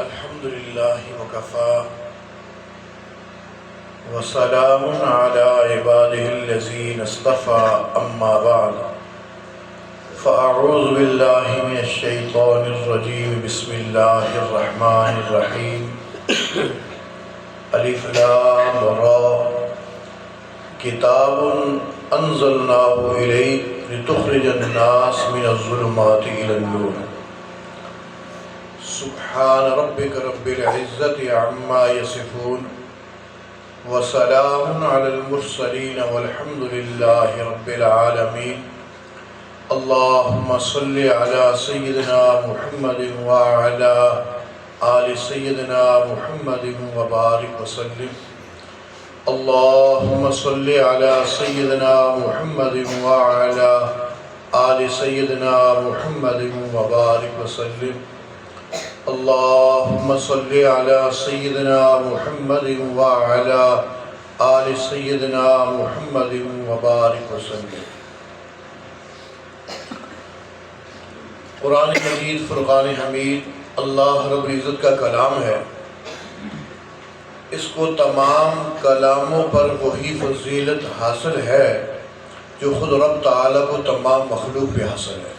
الحمدللہ وکفا وسلام علی عبادہ الذین اصطفى اما بعد فاعوذ باللہ من الشیطان الرجیم بسم اللہ الرحمن الرحیم الف لام را کتاب انزلناہ الیک لتخرج الناس من الظلمات الی النور سبحان ربک رب العزت عما یصفون وسلام علی المرسلین والحمد للہ رب العالمین اللہم صلی علی سیدنا محمد وعلی آل سیدنا محمد وبارک وسلم اللہم صلی علی سیدنا محمد وعلی آل سیدنا محمد وبارک وسلم اللہم صلی علی سیدنا محمد وعلی آل سیدنا محمد وبارک وسلم۔ قرآن مجید فرقان حمید اللہ رب العزت کا کلام ہے۔ اس کو تمام کلاموں پر وہی فضیلت حاصل ہے جو خود رب تعالیٰ کو تمام مخلوق پہ حاصل ہے۔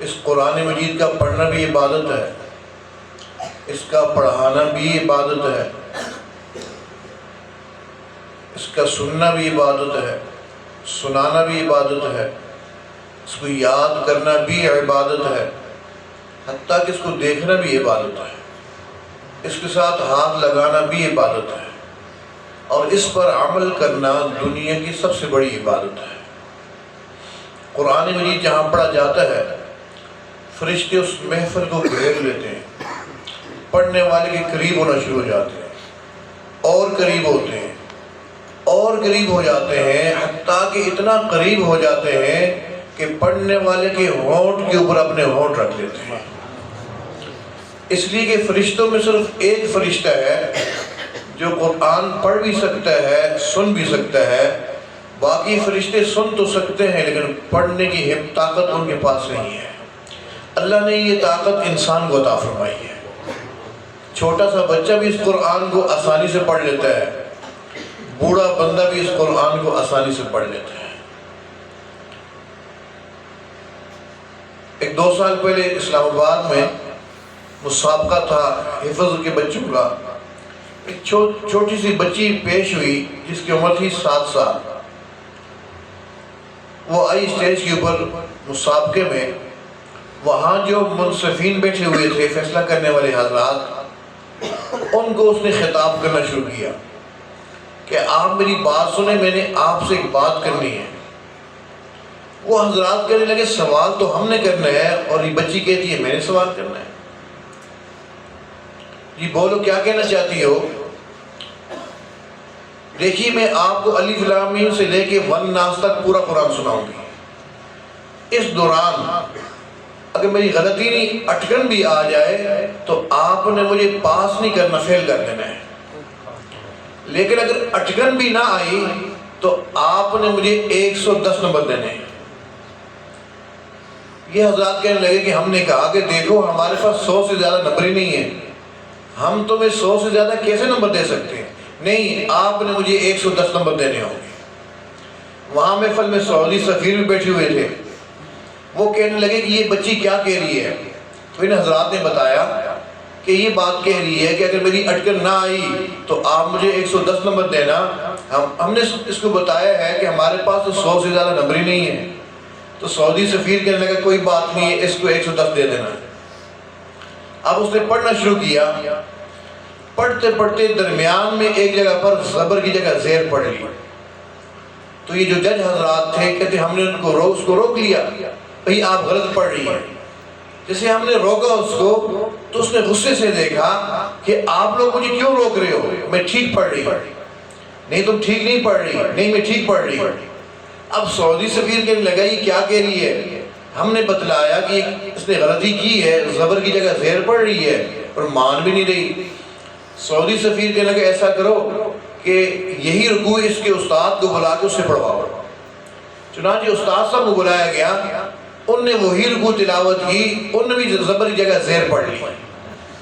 اس قرآن مجید کا پڑھنا بھی عبادت ہے، اس کا پڑھانا بھی عبادت ہے، اس کا سننا بھی عبادت ہے، سنانا بھی عبادت ہے، اس کو یاد کرنا بھی عبادت ہے، حتیٰ کہ اس کو دیکھنا بھی عبادت ہے، اس کے ساتھ ہاتھ لگانا بھی عبادت ہے، اور اس پر عمل کرنا دنیا کی سب سے بڑی عبادت ہے۔ قرآن مجید جہاں پڑھا جاتا ہے فرشتے اس محفل کو گھیر لیتے ہیں، پڑھنے والے کے قریب ہونا شروع ہو جاتے ہیں، اور قریب ہوتے ہیں، اور قریب ہو جاتے ہیں، حتیٰ کہ اتنا قریب ہو جاتے ہیں کہ پڑھنے والے کے ہونٹ کے اوپر اپنے ہونٹ رکھ لیتے ہیں، اس لیے کہ فرشتوں میں صرف ایک فرشتہ ہے جو قرآن پڑھ بھی سکتا ہے، سن بھی سکتا ہے۔ باقی فرشتے سن تو سکتے ہیں لیکن پڑھنے کی طاقت ان کے پاس نہیں ہے۔ اللہ نے یہ طاقت انسان کو عطا فرمائی ہے۔ چھوٹا سا بچہ بھی اس قرآن کو آسانی سے پڑھ لیتا ہے، بوڑھا بندہ بھی اس قرآن کو آسانی سے پڑھ لیتا ہے۔ ایک 2 سال پہلے اسلام آباد میں مسابقہ تھا حفظ کے بچوں کا۔ ایک چھوٹی سی بچی پیش ہوئی جس کی عمر تھی 7 سال۔ وہ آئی اسٹیج کے اوپر مسابقے میں، وہاں جو منصفین بیٹھے ہوئے تھے، فیصلہ کرنے والے حضرات، ان کو اس نے خطاب کرنا شروع کیا کہ آپ میری بات سنیں، میں نے آپ سے ایک بات کرنی ہے۔ وہ حضرات کہنے لگے سوال تو ہم نے کرنا ہے، اور یہ بچی کہتی ہے میں نے سوال کرنا ہے۔ جی بولو کیا کہنا چاہتی ہو؟ دیکھیے میں آپ کو الف لام میم سے لے کے والناس تک پورا قرآن سناؤں گی۔ اس دوران اگر میری غلطی نہیں اٹکن بھی آ جائے تو آپ نے مجھے پاس نہیں کرنا، فیل کر دینا ہے، لیکن اگر اٹکن بھی نہ آئی تو آپ نے مجھے 110 نمبر دینے ہیں۔ یہ حضرات کہنے لگے کہ ہم نے کہا کہ دیکھو ہمارے پاس 100 سے زیادہ نمبر ہی نہیں ہے، ہم تمہیں 100 سے زیادہ کیسے نمبر دے سکتے ہیں؟ نہیں، آپ نے مجھے 110 نمبر دینے ہوں گے۔ وہاں محفل میں سعودی سفیر بھی بیٹھے ہوئے تھے، وہ کہنے لگے کہ یہ بچی کیا کہہ رہی ہے؟ تو ان حضرات نے بتایا کہ یہ بات کہہ رہی ہے کہ اگر میری اٹکن نہ آئی تو آپ مجھے 110 نمبر دینا۔ ہم نے اس کو بتایا ہے کہ ہمارے پاس تو 100 سے زیادہ نمبر ہی نہیں ہے۔ تو سعودی سفیر کہنے لگا کوئی بات نہیں ہے، اس کو 110 دے دینا۔ اب اس نے پڑھنا شروع کیا، پڑھتے پڑھتے درمیان میں ایک جگہ پر زبر کی جگہ زیر پڑھ لی۔ تو یہ جو جج حضرات تھے کہتے ہم نے اس کو روک لیا، بھئی آپ غلط پڑھ رہی ہیں۔ جیسے ہم نے روکا اس کو تو اس نے غصے سے دیکھا کہ آپ لوگ مجھے کیوں روک رہے ہو، میں ٹھیک پڑھ رہی ہوں۔ نہیں تم ٹھیک نہیں پڑھ رہی، نہیں میں ٹھیک پڑھ رہی ہوں۔ اب سعودی سفیر کہنے لگا یہ کیا کہہ رہی ہے؟ ہم نے بتلایا کہ اس نے غلطی کی ہے، زبر کی جگہ زیر پڑھ رہی ہے، اور مان بھی نہیں رہی۔ سعودی سفیر کہنے لگا ایسا کرو کہ یہی رکوع اس کے استاد کو بلا کے اس سے پڑھواؤ۔ چنانچہ استاد صاحب کو بلایا گیا، ان نے وہی رکوع تلاوت کی، ان نے بھی زبر کی جگہ زیر پڑھ لی۔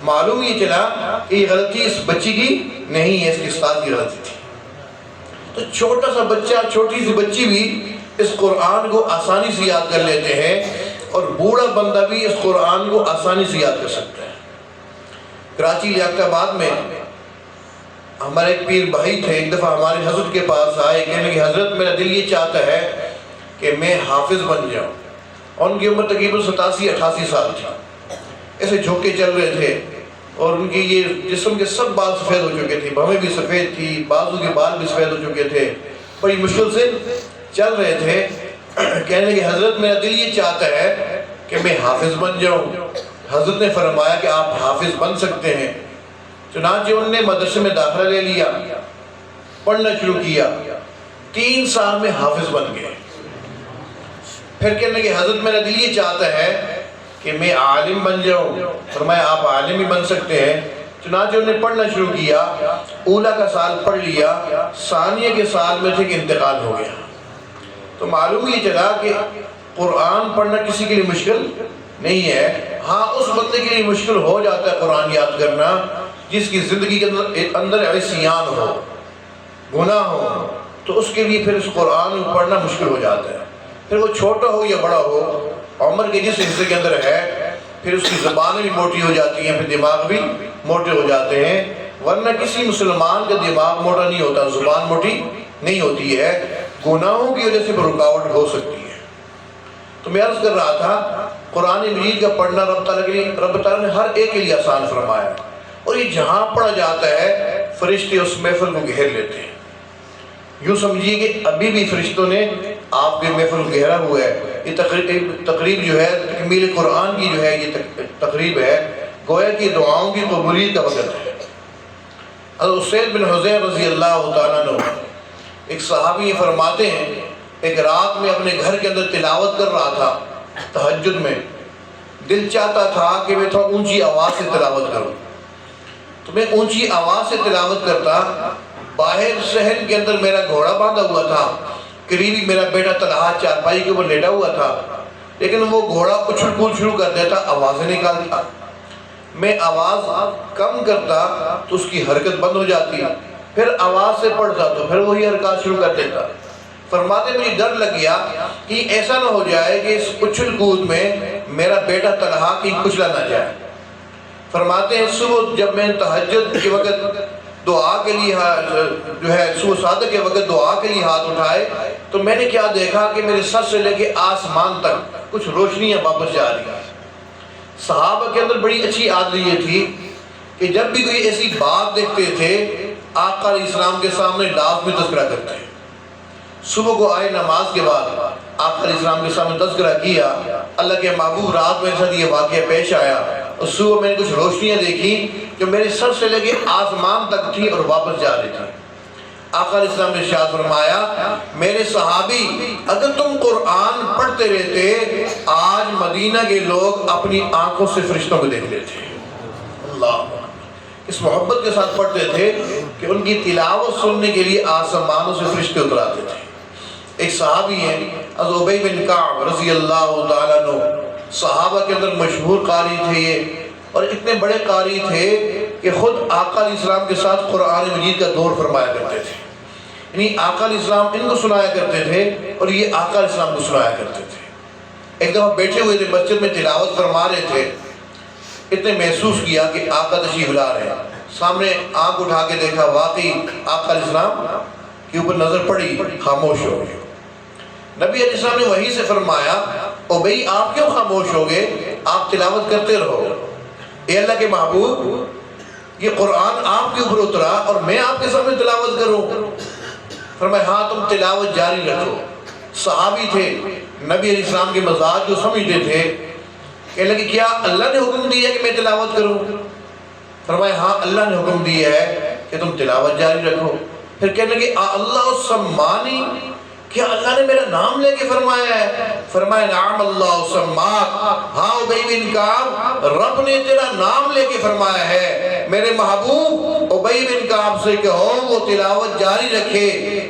معلوم یہ چلا کہ یہ غلطی اس بچی کی نہیں ہے، اس کے استاد کی غلطی تھی۔ تو چھوٹا سا بچہ، چھوٹی سی بچی بھی اس قرآن کو آسانی سے یاد کر لیتے ہیں، اور بوڑھا بندہ بھی اس قرآن کو آسانی سے یاد کر سکتا ہے۔ کراچی لیاقت آباد میں ہمارے ایک پیر بھائی تھے، ایک دفعہ ہمارے حضرت کے پاس آئے، کہنے کہ حضرت میرا دل یہ چاہتا ہے کہ میں حافظ بن جاؤں۔ اور ان کی عمر تقریباً 87-88 سال تھی، ایسے جھوکے چل رہے تھے، اور ان کی یہ جسم کے سب بال سفید ہو چکے تھے، بھویں بھی سفید تھی، بازو کے بال بھی سفید ہو چکے تھے، بڑی مشکل سے چل رہے تھے۔ کہنے کہ حضرت میرا دل یہ چاہتا ہے کہ میں حافظ بن جاؤں۔ حضرت نے فرمایا کہ آپ حافظ بن سکتے ہیں۔ چنانچہ انہوں نے مدرسے میں داخلہ لے لیا، پڑھنا شروع کیا، 3 سال میں حافظ بن گئے۔ پھر کہنے کہ حضرت میرا دل یہ چاہتا ہے کہ میں عالم بن جاؤں۔ فرمایا آپ عالم بھی بن سکتے ہیں۔ چنانچہ انہوں نے پڑھنا شروع کیا، اولا کا سال پڑھ لیا، ثانیہ کے سال میں تھے کہ انتقال ہو گیا۔ تو معلوم یہ چلا کہ قرآن پڑھنا کسی کے لیے مشکل نہیں ہے۔ ہاں اس بندے کے لیے مشکل ہو جاتا ہے قرآن یاد کرنا جس کی زندگی کے اندر عصیان ہو، گناہ ہو، تو اس کے لیے پھر اس قرآن کو پڑھنا مشکل ہو جاتا ہے۔ پھر وہ چھوٹا ہو یا بڑا ہو، عمر کے جس حصے کے اندر ہے، پھر اس کی زبانیں بھی موٹی ہو جاتی ہیں، پھر دماغ بھی موٹے ہو جاتے ہیں۔ ورنہ کسی مسلمان کا دماغ موٹا نہیں ہوتا، زبان موٹی نہیں ہوتی ہے، گناہوں کی وجہ سے رکاوٹ ہو سکتی ہے۔ تو میں عرض کر رہا تھا قرآن مجید کا پڑھنا رب تعالیٰ نے ہر ایک کے لیے آسان فرمایا، اور یہ جہاں پڑھا جاتا ہے فرشتے اس محفل کو گھیر لیتے ہیں۔ یوں سمجھیے کہ ابھی بھی فرشتوں نے آپ کے محفل کو گھیرا ہوا ہے۔ یہ تقریب جو ہے تکمیل قرآن کی جو ہے یہ تقریب ہے، گویا کہ دعاؤں کی قبولیت کا وقت ہے۔ حضرت اسید بن حضیر رضی اللہ تعالیٰ عنہ ایک صحابی فرماتے ہیں، ایک رات میں اپنے گھر کے اندر تلاوت کر رہا تھا، تہجد میں دل چاہتا تھا کہ میں تھوڑا اونچی آواز سے تلاوت کروں، تو میں اونچی آواز سے تلاوت کرتا۔ باہر صحن کے اندر میرا گھوڑا باندھا ہوا تھا، قریبی میرا بیٹا طلحہ چارپائی کے اوپر لیٹا ہوا تھا، لیکن وہ گھوڑا اچھل کود شروع کر دیتا، آوازیں نکالتا۔ میں آواز کم کرتا تو اس کی حرکت بند ہو جاتی، پھر آواز سے پڑھتا تو پھر وہی حرکات شروع کر دیتا۔ فرماتے مجھے ڈر لگ گیا کہ ایسا نہ ہو جائے کہ اس اچھل کود میں میرا بیٹا طلحہ کی کچلا نہ جائے۔ فرماتے ہیں صبح جب میں تہجد کے وقت دعا کے لیے جو ہے صبح صادق کے وقت دعا کے لیے ہاتھ اٹھائے تو میں نے کیا دیکھا کہ میرے سر سے لے کے آسمان تک کچھ روشنیاں واپس جا رہی ہیں۔ صحابہ کے اندر بڑی اچھی عادت یہ تھی کہ جب بھی کوئی ایسی بات دیکھتے تھے آقا علیہ السلام کے سامنے لازمی تذکرہ کرتے ہیں۔ صبح کو آئے نماز کے بعد آقا علیہ السلام کے سامنے تذکرہ کیا، اللہ کے محبوب رات میرے ساتھ یہ واقعہ پیش آیا، اور صبح میں نے کچھ روشنیاں دیکھی جو میرے سر سے لے کے آسمان تک تھی اور واپس جا رہی تھی۔ آقا علیہ السلام نے ارشاد فرمایا میرے صحابی اگر تم قرآن پڑھتے رہتے آج مدینہ کے لوگ اپنی آنکھوں سے فرشتوں کو دیکھ لیتے۔ اللہ اس محبت کے ساتھ پڑھتے تھے کہ ان کی تلاوت سننے کے لیے آسمانوں سے فرشتے اتر آتے تھے۔ ایک صحابی ہیں حضرت ابی بن کعب رضی اللہ تعالیٰ عنہ، صحابہ کے اندر مشہور قاری تھے یہ، اور اتنے بڑے قاری تھے کہ خود آقا علیہ السلام کے ساتھ قرآن مجید کا دور فرمایا کرتے تھے۔ یعنی آقا علیہ السلام ان کو سنایا کرتے تھے اور یہ آقا علیہ السلام کو سنایا کرتے تھے۔ ایک دفعہ بیٹھے ہوئے تھے مسجد میں تلاوت فرما رہے تھے، اتنے محسوس کیا کہ آقا تشریف لا رہے ہیں، سامنے آنکھ اٹھا کے دیکھا واقعی آقا علیہ السلام کے اوپر نظر پڑی، خاموش ہو گئے۔ نبی علیہ السلام نے وہیں سے فرمایا او بھئی آپ کیوں خاموش ہو گئے، آپ تلاوت کرتے رہو۔ اے اللہ کے محبوب یہ قرآن آپ کے اوپر اترا اور میں آپ کے سامنے تلاوت کروں؟ فرمایا ہاں تم تلاوت جاری رکھو۔ صحابی تھے، نبی علیہ السلام کے مزاج کو سمجھتے تھے، کہنے لگے کیا اللہ نے حکم دیا کہ میں تلاوت کروں؟ فرمایا ہاں اللہ نے حکم دیا ہے کہ تم تلاوت جاری رکھو۔ پھر کہنے لگے اللہ سمانی، کیا اللہ نے میرا نام لے کے فرمایا ہے؟ فرمایا نعم اللہ سماک، ہاں ابی بن کعب رب نے تیرا نام لے کے فرمایا ہے۔ میرے محبوب ابی بن کعب سے کہو وہ تلاوت جاری رکھے،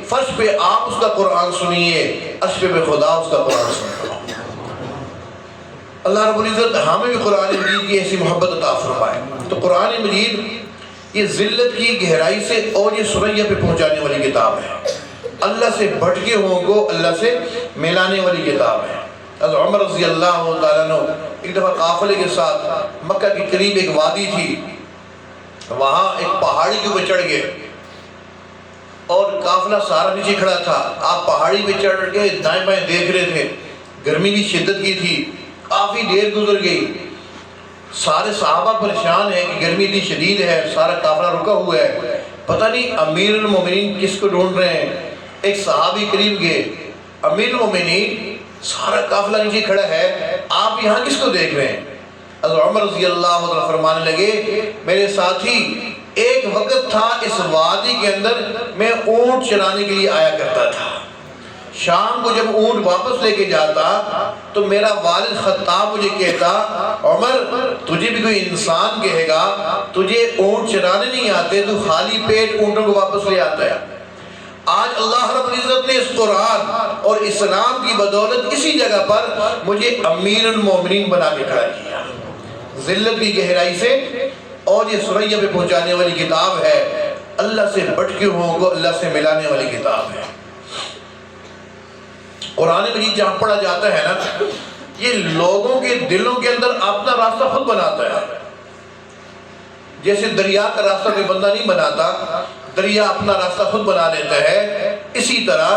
فرش پہ آپ اس کا قرآن سنیے، عرش پہ خدا اس کا قرآن سنیے۔ اللہ رب العزت ہمیں بھی قرآن مجید کی ایسی محبت عطا فرمائے۔ تو قرآن مجید یہ ذلت کی گہرائی سے اور یہ سریا پہ پہنچانے والی کتاب ہے، اللہ سے بھٹکے ہوں کو اللہ سے ملانے والی کتاب ہے۔ حضرت عمر رضی اللہ تعالیٰ عنہ ایک دفعہ قافلے کے ساتھ مکہ کے قریب ایک وادی تھی، وہاں ایک پہاڑی کے اوپر چڑھ گئے اور قافلہ سارا نیچے کھڑا تھا۔ آپ پہاڑی پہ چڑھ کے دائیں بائیں دیکھ رہے تھے، گرمی بھی شدت کی تھی، کافی دیر گزر گئی، سارے صحابہ پریشان ہیں کہ گرمی اتنی شدید ہے، سارا قافلہ رکا ہوا ہے، پتہ نہیں امیر المومنین کس کو ڈھونڈ رہے ہیں۔ ایک صحابی قریب گئے، امیر المومنین سارا قافلہ نیچے کھڑا ہے، آپ یہاں کس کو دیکھ رہے ہیں؟ حضرت عمر رضی اللہ عنہ فرمانے لگے، میرے ساتھی ایک وقت تھا اس وادی کے اندر میں اونٹ چرانے کے لیے آیا کرتا تھا، شام کو جب اونٹ واپس لے کے جاتا تو میرا والد خطاب مجھے کہتا، عمر تجھے بھی کوئی انسان کہے گا تجھے اونٹ چرانے نہیں آتے، تو خالی پیٹ اونٹوں کو واپس لے آتا ہے۔ آج اللہ رب العزت نے اس قرآن اور اسلام کی بدولت اسی جگہ پر مجھے امیر المومنین بنا کے کھڑا کیا۔ ذلت کی گہرائی سے اور یہ سریا پہ پہنچانے والی کتاب ہے، اللہ سے بھٹکے ہوں کو اللہ سے ملانے والی کتاب ہے۔ قرآن مجید جہاں پڑھا جاتا ہے نا، یہ لوگوں کے دلوں کے اندر اپنا راستہ خود بناتا ہے۔ جیسے دریا کا راستہ کوئی بندہ نہیں بناتا، دریا اپنا راستہ خود بنا لیتا ہے، اسی طرح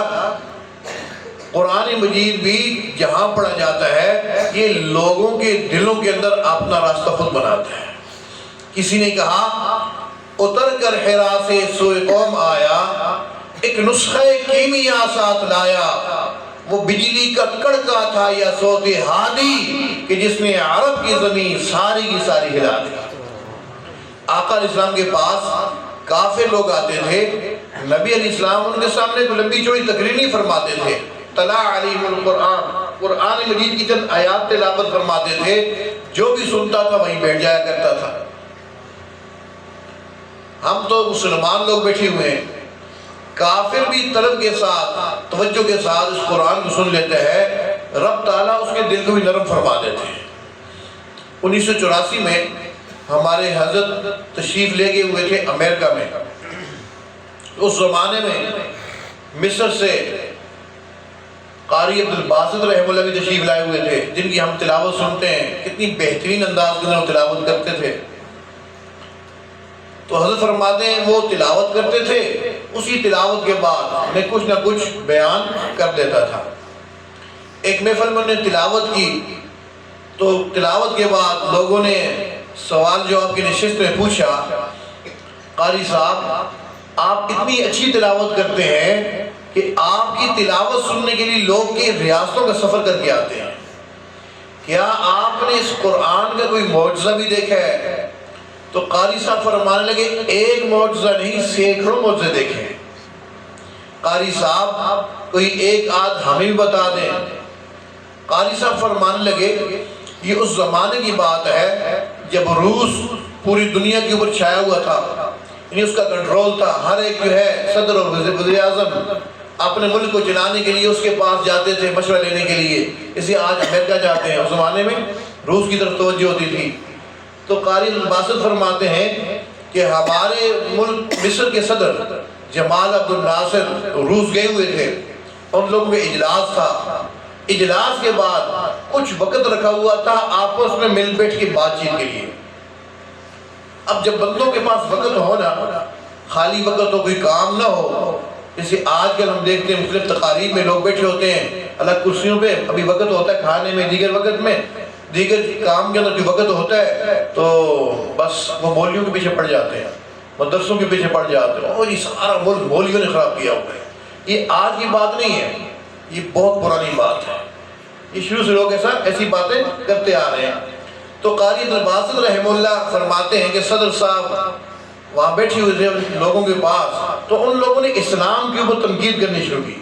قرآن مجید بھی جہاں پڑھا جاتا ہے یہ لوگوں کے دلوں کے اندر اپنا راستہ خود بناتا ہے۔ کسی نے کہا اتر کر حرا سے سوئے قوم آیا، ایک نسخہ کیمیا ساتھ لایا، وہ بجلی کا کڑکا تھا یا صوت ہادی کہ جس نے عرب کی زمین ساری کی ساری ہلا دی۔ آقا علیہ السلام کے پاس کافر لوگ آتے تھے، نبی علیہ السلام ان کے سامنے کوئی لمبی چوڑی تقریر نہیں فرماتے تھے، تلا علیہم القرآن، قرآن مجید کی چند آیات تلاوت فرماتے تھے، جو بھی سنتا تھا وہیں بیٹھ جایا کرتا تھا۔ ہم تو مسلمان لوگ بیٹھے ہوئے ہیں، کافر بھی طلب کے ساتھ توجہ کے ساتھ اس قرآن کو سن لیتے ہیں، رب تعالیٰ اس کے دل کو بھی نرم فرما دیتے ہیں۔ 1984 میں ہمارے حضرت تشریف لے گئے ہوئے تھے امریکہ میں۔ اس زمانے میں مصر سے قاری عبدالباسط رحمہ اللہ بھی تشریف لائے ہوئے تھے، جن کی ہم تلاوت سنتے ہیں، کتنی بہترین انداز کے اندر تلاوت کرتے تھے۔ تو حضرت فرماتے ہیں وہ تلاوت کرتے تھے، اسی تلاوت کے بعد میں کچھ نہ کچھ بیان کر دیتا تھا۔ ایک محفل میں انہوں نے تلاوت کی، تو تلاوت کے بعد لوگوں نے سوال جواب کی نشست میں پوچھا، قاری صاحب آپ اتنی اچھی تلاوت کرتے ہیں کہ آپ کی تلاوت سننے کے لیے لوگ کی ریاستوں کا سفر کر کے آتے ہیں، کیا آپ نے اس قرآن کا کوئی معجزہ بھی دیکھا ہے؟ تو قاری صاحب فرمانے لگے ایک معجزہ نہیں سینکڑوں معجزے دیکھے ہیں۔ قاری صاحب کوئی ایک آدھ ہمیں بھی بتا دیں۔ قاری صاحب فرمانے لگے یہ اس زمانے کی بات ہے جب روس پوری دنیا کے اوپر چھایا ہوا تھا، یعنی اس کا کنٹرول تھا، ہر ایک جو ہے صدر اور وزیر اعظم اپنے ملک کو چلانے کے لیے اس کے پاس جاتے تھے مشورہ لینے کے لیے، اسے آج امریکہ جاتے ہیں، اس زمانے میں روس کی طرف توجہ ہوتی تھی۔ تو قاری عبدالباسط فرماتے ہیں کہ ہمارے ملک مصر کے صدر جمال عبد الناصر روس گئے ہوئے تھے، ان لوگوں میں اجلاس تھا، اجلاس کے بعد کچھ وقت رکھا ہوا تھا آپس میں مل بیٹھ کے بات چیت کے لیے۔ اب جب بندوں کے پاس وقت ہو نا، خالی وقت ہو کوئی کام نہ ہو، جیسے آج کل ہم دیکھتے ہیں مختلف تقاریب میں لوگ بیٹھے ہوتے ہیں الگ کرسیوں پہ، ابھی وقت ہوتا ہے کھانے میں، دیگر وقت میں، دیگر کام کے اندر کوئی وقت ہوتا ہے تو بس وہ مولویوں کے پیچھے پڑ جاتے ہیں، مدرسوں کے پیچھے پڑ جاتے ہیں، اور یہ سارا ملک مولویوں نے خراب کیا ہوا ہے۔ یہ آج کی بات نہیں ہے، یہ بہت پرانی بات ہے، یہ شروع سے لوگ ایسی باتیں کرتے آ رہے ہیں۔ تو قاری عبدالباسط رحمہ اللہ فرماتے ہیں کہ صدر صاحب وہاں بیٹھے ہوئے تھے لوگوں کے پاس، تو ان لوگوں نے اسلام کے اوپر تنقید کرنی شروع کی،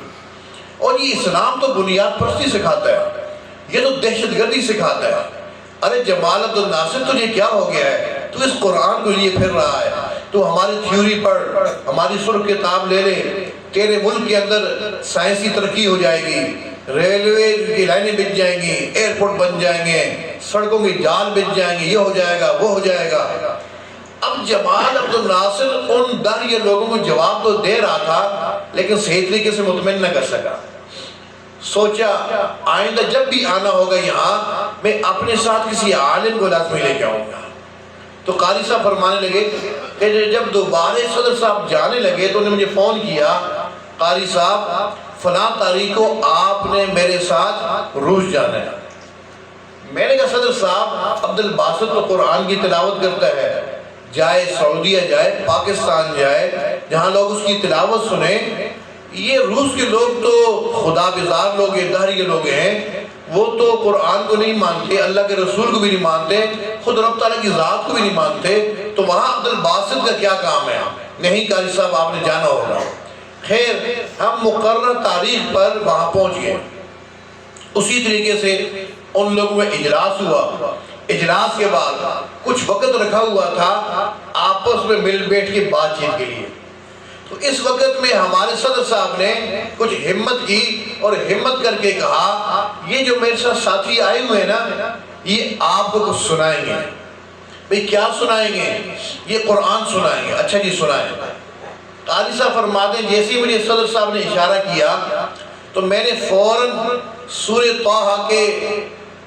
اور یہ اسلام تو بنیاد پرستی سکھاتا ہے، یہ تو دہشت گردی سکھاتا ہے۔ ارے جمال عبد الناصر تجھے کیا ہو گیا ہے؟ تو اس قرآن کو لیے پھر رہا ہے، تو ہماری تھیوری پڑھ، ہماری سرخ کتاب لے لے، تیرے ملک کے اندر سائنسی ترقی ہو جائے گی، ریلوے کی لائنیں بچ جائیں گی، ایئرپورٹ بن جائیں گے، سڑکوں کی جال بچ جائیں گی، یہ ہو جائے گا وہ ہو جائے گا۔ اب جمال عبد الناصر ان داہیہ لوگوں کو جواب تو دے رہا تھا لیکن صحیح طریقے سے مطمئن نہ کر سکا۔ سوچا آئندہ جب بھی آنا ہوگا یہاں میں اپنے ساتھ کسی عالم کو لازمی لے کے آؤں گا۔ تو قاری صاحب فرمانے لگے کہ جب دوبارہ صدر صاحب جانے لگے تو انہوں نے مجھے فون کیا، قاری صاحب فلاں تاریخ کو آپ نے میرے ساتھ روس جانا ہے۔ میں نے کہا صدر صاحب عبد الباسط تو قرآن کی تلاوت کرتا ہے، جائے سعودیہ جائے، پاکستان جائے، جہاں لوگ اس کی تلاوت سنیں۔ یہ روس کے لوگ تو خدا بیزار لوگ ہیں، دہریہ لوگ ہیں، وہ تو قرآن کو نہیں مانتے، اللہ کے رسول کو بھی نہیں مانتے، خود رب تعالیٰ کی ذات کو بھی نہیں مانتے، تو وہاں عبد الباسط کا کیا کام ہے؟ نہیں قاری صاحب آپ نے جانا ہوگا۔ خیر ہم مقررہ تاریخ پر وہاں پہنچ گئے۔ اسی طریقے سے ان لوگوں میں اجلاس ہوا۔ اجلاس کے بعد کچھ وقت رکھا ہوا تھا آپس میں مل بیٹھ کے بات چیت کے لیے۔ تو اس وقت میں ہمارے صدر صاحب نے کچھ ہمت کی اور ہمت کر کے کہا یہ جو میرے ساتھ ساتھی آئے ہوئے ہیں نا یہ آپ کو کچھ سنائیں گے۔ بھئی کیا سنائیں گے؟ یہ قرآن سنائیں گے۔ اچھا جی سنائیں۔ قاری صاحب فرماتے ہیں جیسے مجھے صدر صاحب نے اشارہ کیا تو میں نے فوراً سورہ طٰہٰ کے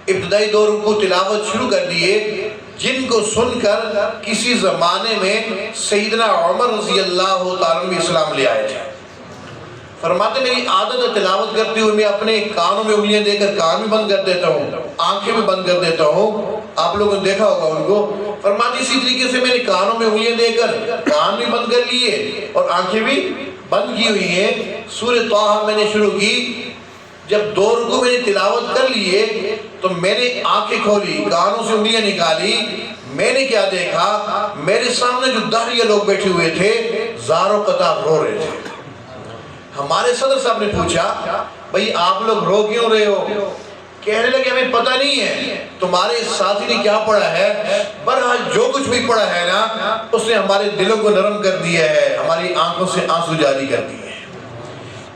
ابتدائی دو رکوع تلاوت شروع کر دیے، جن کو سن کر کسی زمانے میں سیدنا عمر رضی اللہ تعالیٰ عنہ اسلام لے آئے تھے۔ فرماتے میری عادت ہے تلاوت کرتے ہوئے میں اپنے کانوں میں انگلیاں دے کر کان بھی بند کر دیتا ہوں، آنکھیں بھی بند کر دیتا ہوں، آپ لوگوں نے دیکھا ہوگا ان کو۔ فرماتے اسی طریقے سے میں نے کانوں میں انگلیاں دے کر کان بھی بند کر لیے اور آنکھیں بھی بند کی ہوئی ہیں۔ سورہ طٰہٰ میں نے شروع کی، جب دو رکوع میں نے تلاوت کر لیے تو میں نے آنکھیں کھولی، کانوں سے انگلیاں نکالی، میں نے کیا دیکھا؟ میرے سامنے جو داہریہ لوگ بیٹھے ہوئے تھے زاروں قطار رو رہے تھے۔ ہمارے صدر صاحب نے پوچھا بھئی آپ لوگ رو کیوں رہے ہو؟ کہنے لگے ہمیں پتہ نہیں ہے تمہارے ساتھی نے کیا پڑھا ہے، بہرحال جو کچھ بھی پڑھا ہے نا اس نے ہمارے دلوں کو نرم کر دیا ہے، ہماری آنکھوں سے آنسو جاری کر دیے ہیں۔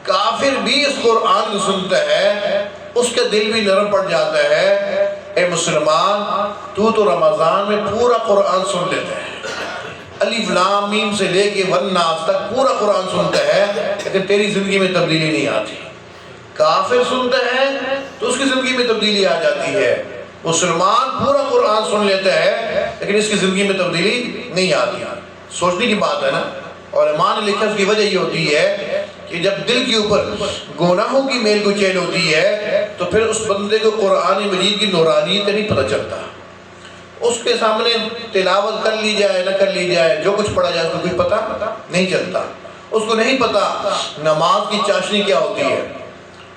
کافر بھی اس قرآن کو سنتا ہے، اس کا دل بھی نرم پڑ جاتا ہے۔ اے مسلمان تو رمضان میں پورا قرآن سن لیتا ہے، الف لام میم سے لے کے والناس تک پورا قرآن سنتا ہے، لیکن تیری زندگی میں تبدیلی نہیں آتی۔ کافر سنتا ہے تو اس کی زندگی میں تبدیلی آ جاتی ہے، مسلمان پورا قرآن سن لیتا ہے لیکن اس کی زندگی میں تبدیلی نہیں آتی۔ سوچنے کی بات ہے نا۔ علماء نے لکھا اس کی وجہ یہ ہوتی ہے کہ جب دل کے اوپر گناہوں کی میل کچیل ہوتی ہے تو پھر اس بندے کو قرآن مجید کی نورانیت نہیں پتہ چلتا۔ اس کے سامنے تلاوت کر لی جائے نہ کر لی جائے، جو کچھ پڑھا جائے اس کو کچھ پتہ نہیں چلتا۔ اس کو نہیں پتہ نماز کی چاشنی کیا ہوتی ہے،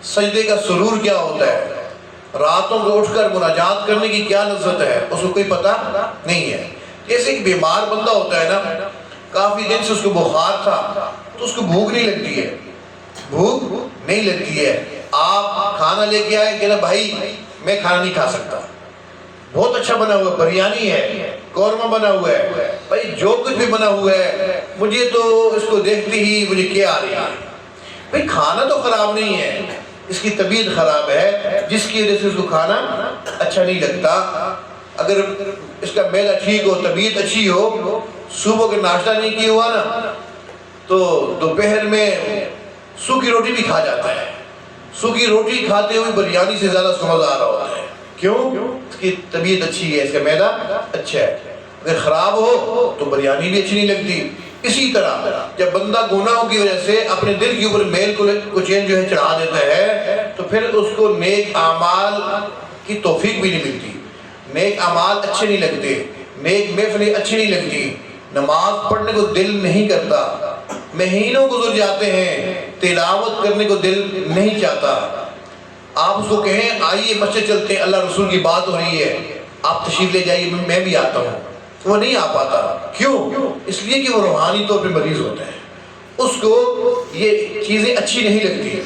سجدے کا سرور کیا ہوتا ہے، راتوں کو اٹھ کر مناجات کرنے کی کیا لذت ہے، اس کو کوئی پتہ نہیں ہے۔ جیسے ایک بیمار بندہ ہوتا ہے نا، کافی دن سے اس کو بخار تھا تو اس کو بھوک نہیں لگتی ہے، بھوک نہیں لگتی ہے۔ آپ کھانا لے کے آئے کہ نا بھائی میں کھانا نہیں کھا سکتا، بہت اچھا بنا ہوا ہے، بریانی ہے، قورمہ بنا ہوا ہے، بھائی جو کچھ بھی بنا ہوا ہے مجھے تو اس کو دیکھتے ہی مجھے کیا آ رہی ہے۔ بھائی کھانا تو خراب نہیں ہے، اس کی طبیعت خراب ہے جس کی وجہ سے اس کو کھانا اچھا نہیں لگتا۔ اگر اس کا معدہ ٹھیک ہو، طبیعت اچھی ہو، صبح کے ناشتہ نہیں کیا ہوا نا تو دوپہر میں سوکھی روٹی بھی کھا جاتا ہے۔ سوکھی روٹی کھاتے ہوئے بریانی سے زیادہ اس کو مزہ آ رہا ہوتا ہے۔ کیوں؟ اس کی طبیعت اچھی ہے، اس کا معدہ اچھا ہے۔ اگر خراب ہو تو بریانی بھی اچھی نہیں لگتی۔ اسی طرح جب بندہ گناہوں کی وجہ سے اپنے دل کے اوپر میل کو چین جو ہے چڑھا دیتا ہے تو پھر اس کو نیک اعمال کی توفیق بھی نہیں ملتی، نیک اعمال اچھے نہیں لگتے، نیک محفلیں اچھی نہیں لگتی، نماز پڑھنے کو دل نہیں کرتا، مہینوں گزر جاتے ہیں تلاوت کرنے کو دل نہیں چاہتا۔ آپ اس کو کہیں آئیے مسجد چلتے ہیں، اللہ رسول کی بات ہو رہی ہے، آپ تشریف لے جائیے میں بھی آتا ہوں، وہ نہیں آ پاتا۔ کیوں؟ اس لیے کہ وہ روحانی طور پہ مریض ہوتا ہے، اس کو یہ چیزیں اچھی نہیں لگتی۔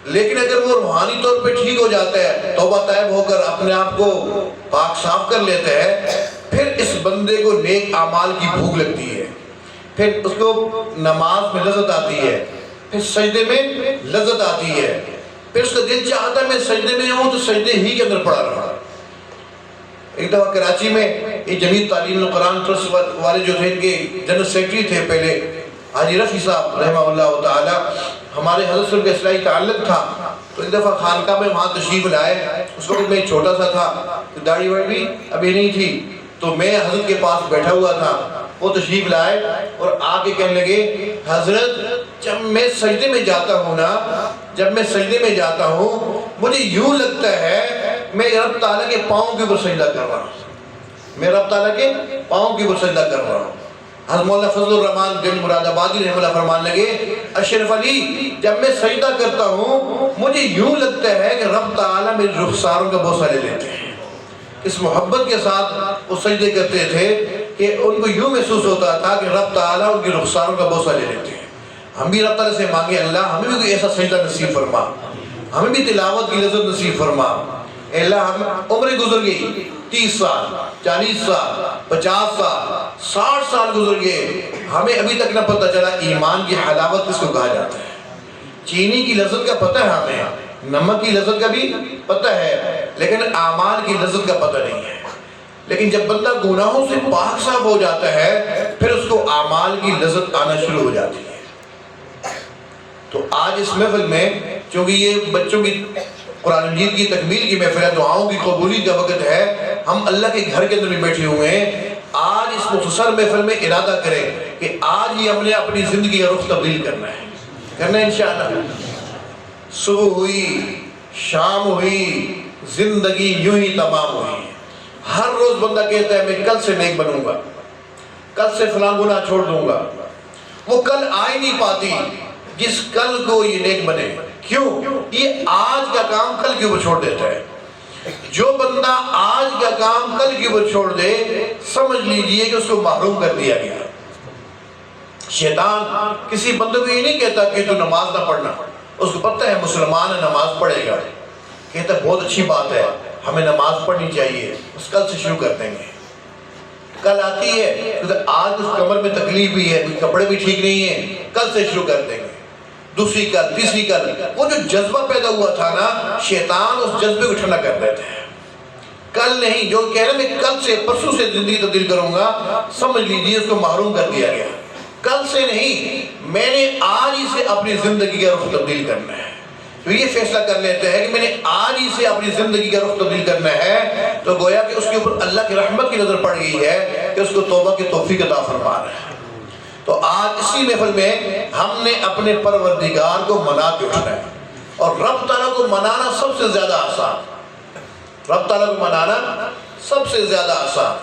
لیکن اگر وہ روحانی طور پہ ٹھیک ہو جاتا ہے، توبہ طائب ہو کر اپنے آپ کو پاک صاف کر لیتا ہے، پھر اس بندے کو نیک اعمال کی بھوک لگتی ہے، پھر اس کو نماز میں لذت آتی ہے، پھر سجدے میں لذت آتی ہے، پھر اس کا دل چاہتا ہے میں سجدے میں ہوں تو سجدے ہی کے اندر پڑا رہا۔ ایک دفعہ کراچی میں یہ جمیعت تعلیم القرآن ٹرسٹ والے جو تھے، ان کے جنرل سیکرٹری تھے پہلے حاجی رفیع صاحب رحمہ اللہ تعالی، ہمارے حضرت صاحب کا اصلاحی تعلق تھا، تو ایک دفعہ خانقاہ میں وہاں تشریف لائے۔ اس وقت میں چھوٹا سا تھا، داڑھی واڑھی بھی ابھی نہیں تھی، تو میں حضرت کے پاس بیٹھا ہوا تھا، وہ تشریف لائے اور آ کے کہنے لگے حضرت جب میں سجدے میں جاتا ہوں نا، جب میں سجدے میں جاتا ہوں مجھے یوں لگتا ہے میں رب تعالیٰ کے پاؤں کے اوپر سجدہ کر رہا ہوں، میں رب تعالیٰ کے پاؤں کے اوپر سجدہ کر رہا ہوں۔ حضرت مولانا فضل الرحمان بن مراد آبادی رحمہ اللہ فرمانے لگے اشرف علی جب میں سجدہ کرتا ہوں مجھے یوں لگتا ہے کہ رب تعالیٰ میرے رخساروں کا بوسہ لے لیتے ہیں۔ اس محبت کے ساتھ وہ سجدے کرتے تھے کہ ان کو یوں محسوس ہوتا تھا کہ رب تعالیٰ ان کی رخساروں کا بوسہ لے لیتے ہیں۔ ہم بھی رب تعالیٰ سے مانگے اللہ ہمیں بھی کوئی ایسا سجدہ نصیب فرما، ہمیں بھی تلاوت کی لذت نصیب فرما۔ اے اللہ ہم عمریں گزر گئی 30 سال 40 سال 50 سال 60 سال گزر گئے، ہمیں ابھی تک نہ پتہ چلا ایمان کی حلاوت کس کو کہا جاتا ہے۔ چینی کی لذت کا پتہ ہے ہمیں، نمک کی لذت کا بھی پتہ ہے، لیکن اعمال کی لذت کا پتہ نہیں ہے۔ لیکن جب بندہ گناہوں سے پاک صاف ہو جاتا ہے پھر اس کو اعمال کی لذت آنا شروع ہو جاتی ہے۔ تو آج اس محفل میں چونکہ یہ بچوں کی قرآن مجید کی تکمیل کی محفل ہے، دعاؤں کی قبولی کا وقت ہے، ہم اللہ کے گھر کے اندر بھی بیٹھے ہوئے ہیں، آج اس مختصر محفل میں ارادہ کریں کہ آج ہی ہم نے اپنی زندگی کا رخ تبدیل کرنا ہے انشاءاللہ۔ صبح ہوئی شام ہوئی زندگی یوں ہی تمام ہوئی، ہر روز بندہ کہتا ہے میں کل سے نیک بنوں گا، کل سے فلاں گناہ چھوڑ دوں گا، وہ کل آ ہی نہیں پاتی جس کل کو یہ نیک بنے۔ کیوں؟ یہ آج کا کام کل کے اوپر چھوڑ دیتا ہے۔ جو بندہ آج کا کام کل کے اوپر چھوڑ دے سمجھ لیجئے کہ اس کو محروم کر دیا گیا۔ شیطان کسی بندے کو یہ نہیں کہتا کہ تو نماز نہ پڑھنا، اس کو پتہ ہے مسلمان ہے نماز پڑھے گا، کہتا ہے بہت اچھی بات ہے ہمیں نماز پڑھنی چاہیے، اس کل سے شروع کر دیں گے۔ کل آتی ہے آج اس کمر میں تکلیف بھی ہے، کپڑے بھی ٹھیک نہیں ہیں، کل سے شروع کر دیں گے، دوسری کل تیسری کل۔ وہ جو جذبہ پیدا ہوا تھا نا شیطان اس جذبے کو ٹھنڈا کر دیتا ہے۔ کل نہیں، جو کہہ رہا میں کل سے پرسوں سے زندگی تبدیل کروں گا، سمجھ لیجیے اس کو محروم کر دیا گیا۔ کل سے نہیں، میں نے آج ہی سے اپنی زندگی کا رخ تبدیل کرنا ہے۔ تو یہ فیصلہ کر لیتے ہیں کہ میں نے آج ہی سے اپنی زندگی کا رخ تبدیل کرنا ہے، تو گویا کہ اس کے اوپر اللہ کی رحمت کی نظر پڑ گئی ہے کہ اس کو توبہ کی توفیق عطا فرما رہا ہے۔ تو آج اسی محفل میں ہم نے اپنے پروردگار کو منا کے اٹھنا ہے، اور رب تعالیٰ کو منانا سب سے زیادہ آسان، رب تعالیٰ کو منانا سب سے زیادہ آسان۔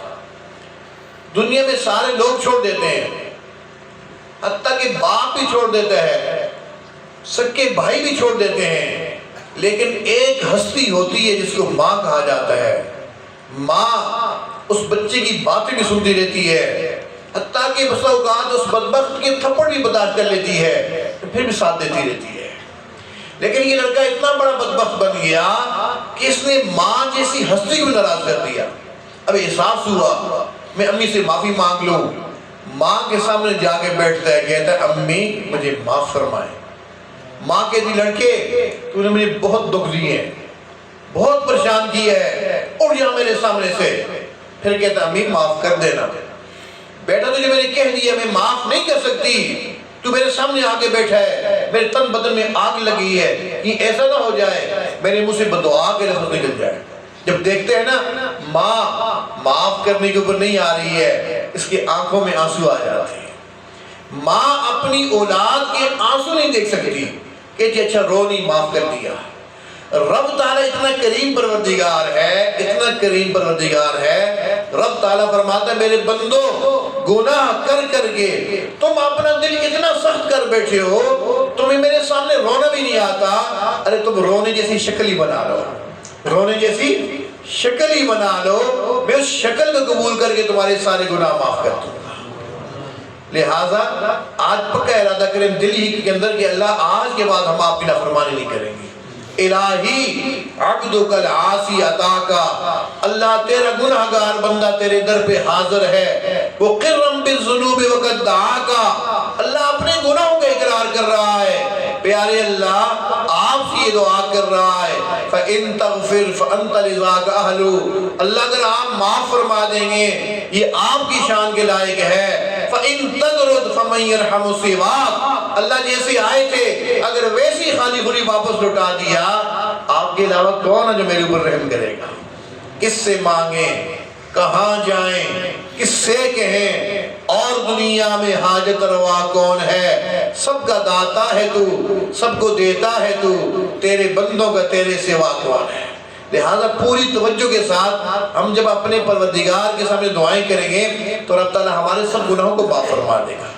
دنیا میں سارے لوگ چھوڑ دیتے ہیں، حتیٰ کہ باپ بھی چھوڑ دیتا ہے، سکے بھائی بھی چھوڑ دیتے ہیں، لیکن ایک ہستی ہوتی ہے جس کو ماں کہا جاتا ہے۔ ماں اس بچے کی باتیں بھی سنتی رہتی ہے، حتیٰ کہ بسا اوقات اس بدبخت کے تھپڑ بھی برداشت کر لیتی ہے، پھر بھی ساتھ دیتی رہتی ہے۔ لیکن یہ لڑکا اتنا بڑا بدبخت بن گیا کہ اس نے ماں جیسی ہستی کو ناراض کر دیا۔ اب احساس ہوا میں امی سے معافی مانگ لوں، ماں کے سامنے جا کے بیٹھتا ہے، کہتا ہے امی مجھے معاف فرمائیں۔ ماں کہتی لڑکے تو نے مجھے بہت دکھ دیے ہیں، بہت پریشان کیا ہے، اڑ جا میرے سامنے سے۔ پھر کہتا امی معاف کر دینا، بیٹا تجھے میں نے کہہ دیا میں معاف نہیں کر سکتی، تو میرے سامنے آگے بیٹھا ہے، میرے تن بدن میں آگ لگی ہے، یہ ایسا نہ ہو جائے میرے منہ سے بددعا کے لفظ نکل جائے۔ جب دیکھتے ہیں نا ماں معاف کرنے کے اوپر نہیں آ رہی ہے، اس کی آنکھوں میں آنسو آ جاتے ہیں۔ ماں اپنی اولاد کے آنسو نہیں دیکھ سکتی کہ جی اچھا رو نہیں، معاف کر دیا۔ رب تعالیٰ اتنا کریم پروردگار ہے، اتنا کریم پروردگار ہے، رب تعالیٰ فرماتا ہے میرے بندو گناہ کر کر کے تم اپنا دل اتنا سخت کر بیٹھے ہو، تمہیں میرے سامنے رونا بھی نہیں آتا، ارے تم رونے جیسی شکل ہی بنا لو، رونے جیسی شکل ہی بنا لو، میں اس شکل کو قبول کر کے تمہارے سارے گناہ معاف کر دوں گا۔ لہٰذا آج پکا ارادہ کریں دل ہی کے اندر کہ اللہ آج کے بعد ہم آپ کی نافرمانی نہیں کریں گے۔ الہی عبدک العاصی عطاکا، اللہ تیرا گناہگار بندہ تیرے در پہ حاضر ہے، مقرم بالذنوب وقد دعاکا، اللہ اپنے گناہوں کا اقرار کر رہا ہے پیارے اللہ آپ سے یہ دعا کر رہا ہے فَإِن تَغْفِرْ فَأَنْتَ لِذَاكَ أَهْلُ، اللہ اگر آپ معاف فرما دیں گے یہ آپ کی شان کے لائق ہے، فَإِن تَدْرُدْ فَمَنْ يَرْحَمُ سِوَاكَ، اللہ جیسے آئے تھے اگر ویسی خالی خوری واپس لوٹا دیا، آپ کے علاوہ کون ہے جو میرے اوپر رحم کرے گا؟ کس سے مانگیں، کہاں جائیں، کس سے کہیں، اور دنیا میں حاجت روا کون ہے؟ سب کا داتا ہے تو، سب کو دیتا ہے تو، تیرے بندوں کا تیرے سوا کون ہے؟ لہذا پوری توجہ کے ساتھ ہم جب اپنے پروردگار کے سامنے دعائیں کریں گے تو رب تعالیٰ ہمارے سب گناہوں کو معاف فرما دے گا۔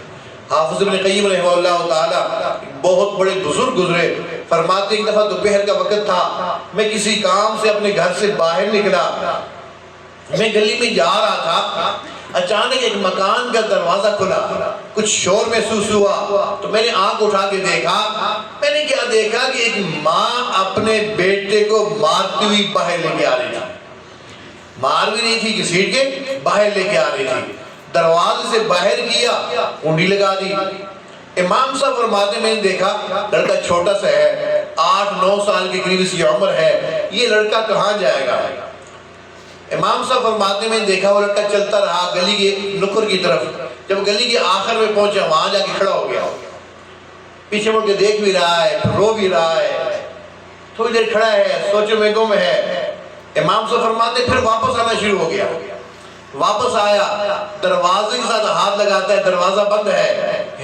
حافظ ابن قیم رحمہ اللہ تعالیٰ بہت بڑے بزرگ گزرے، فرماتے ایک دفعہ دوپہر کا وقت تھا، میں کسی کام سے اپنے گھر سے باہر نکلا، میں گلی میں جا رہا تھا، اچانک ایک مکان کا دروازہ کھلا، کچھ شور محسوس ہوا تو میں نے آنکھ اٹھا کے دیکھا، میں نے کیا دیکھا کہ ایک ماں اپنے بیٹے کو مارتی ہوئی باہر لے کے آ رہی تھی، مار بھی نہیں تھی گھسیٹ کے باہر لے کے آ رہی تھی، دروازے سے باہر کیا، کنڈی لگا دی۔ امام صاحب فرماتے میں نے دیکھا لڑکا چھوٹا سا ہے، 8-9 سال کے قریب اس کی عمر ہے، یہ لڑکا کہاں جائے گا؟ امام صاحب فرماتے میں نے دیکھا وہ لڑکا چلتا رہا گلی کے نکر کی طرف، جب گلی کے آخر میں پہنچا وہاں جا کے کھڑا ہو گیا، پیچھے مڑ کے دیکھ بھی رہا ہے، رو بھی رہا ہے، تھوڑی دیر کھڑا ہے، سوچوں میں گم ہے۔ امام صاحب فرماتے پھر واپس آنا شروع ہو گیا، واپس آیا، دروازے کے ساتھ ہاتھ لگاتا ہے، دروازہ بند ہے،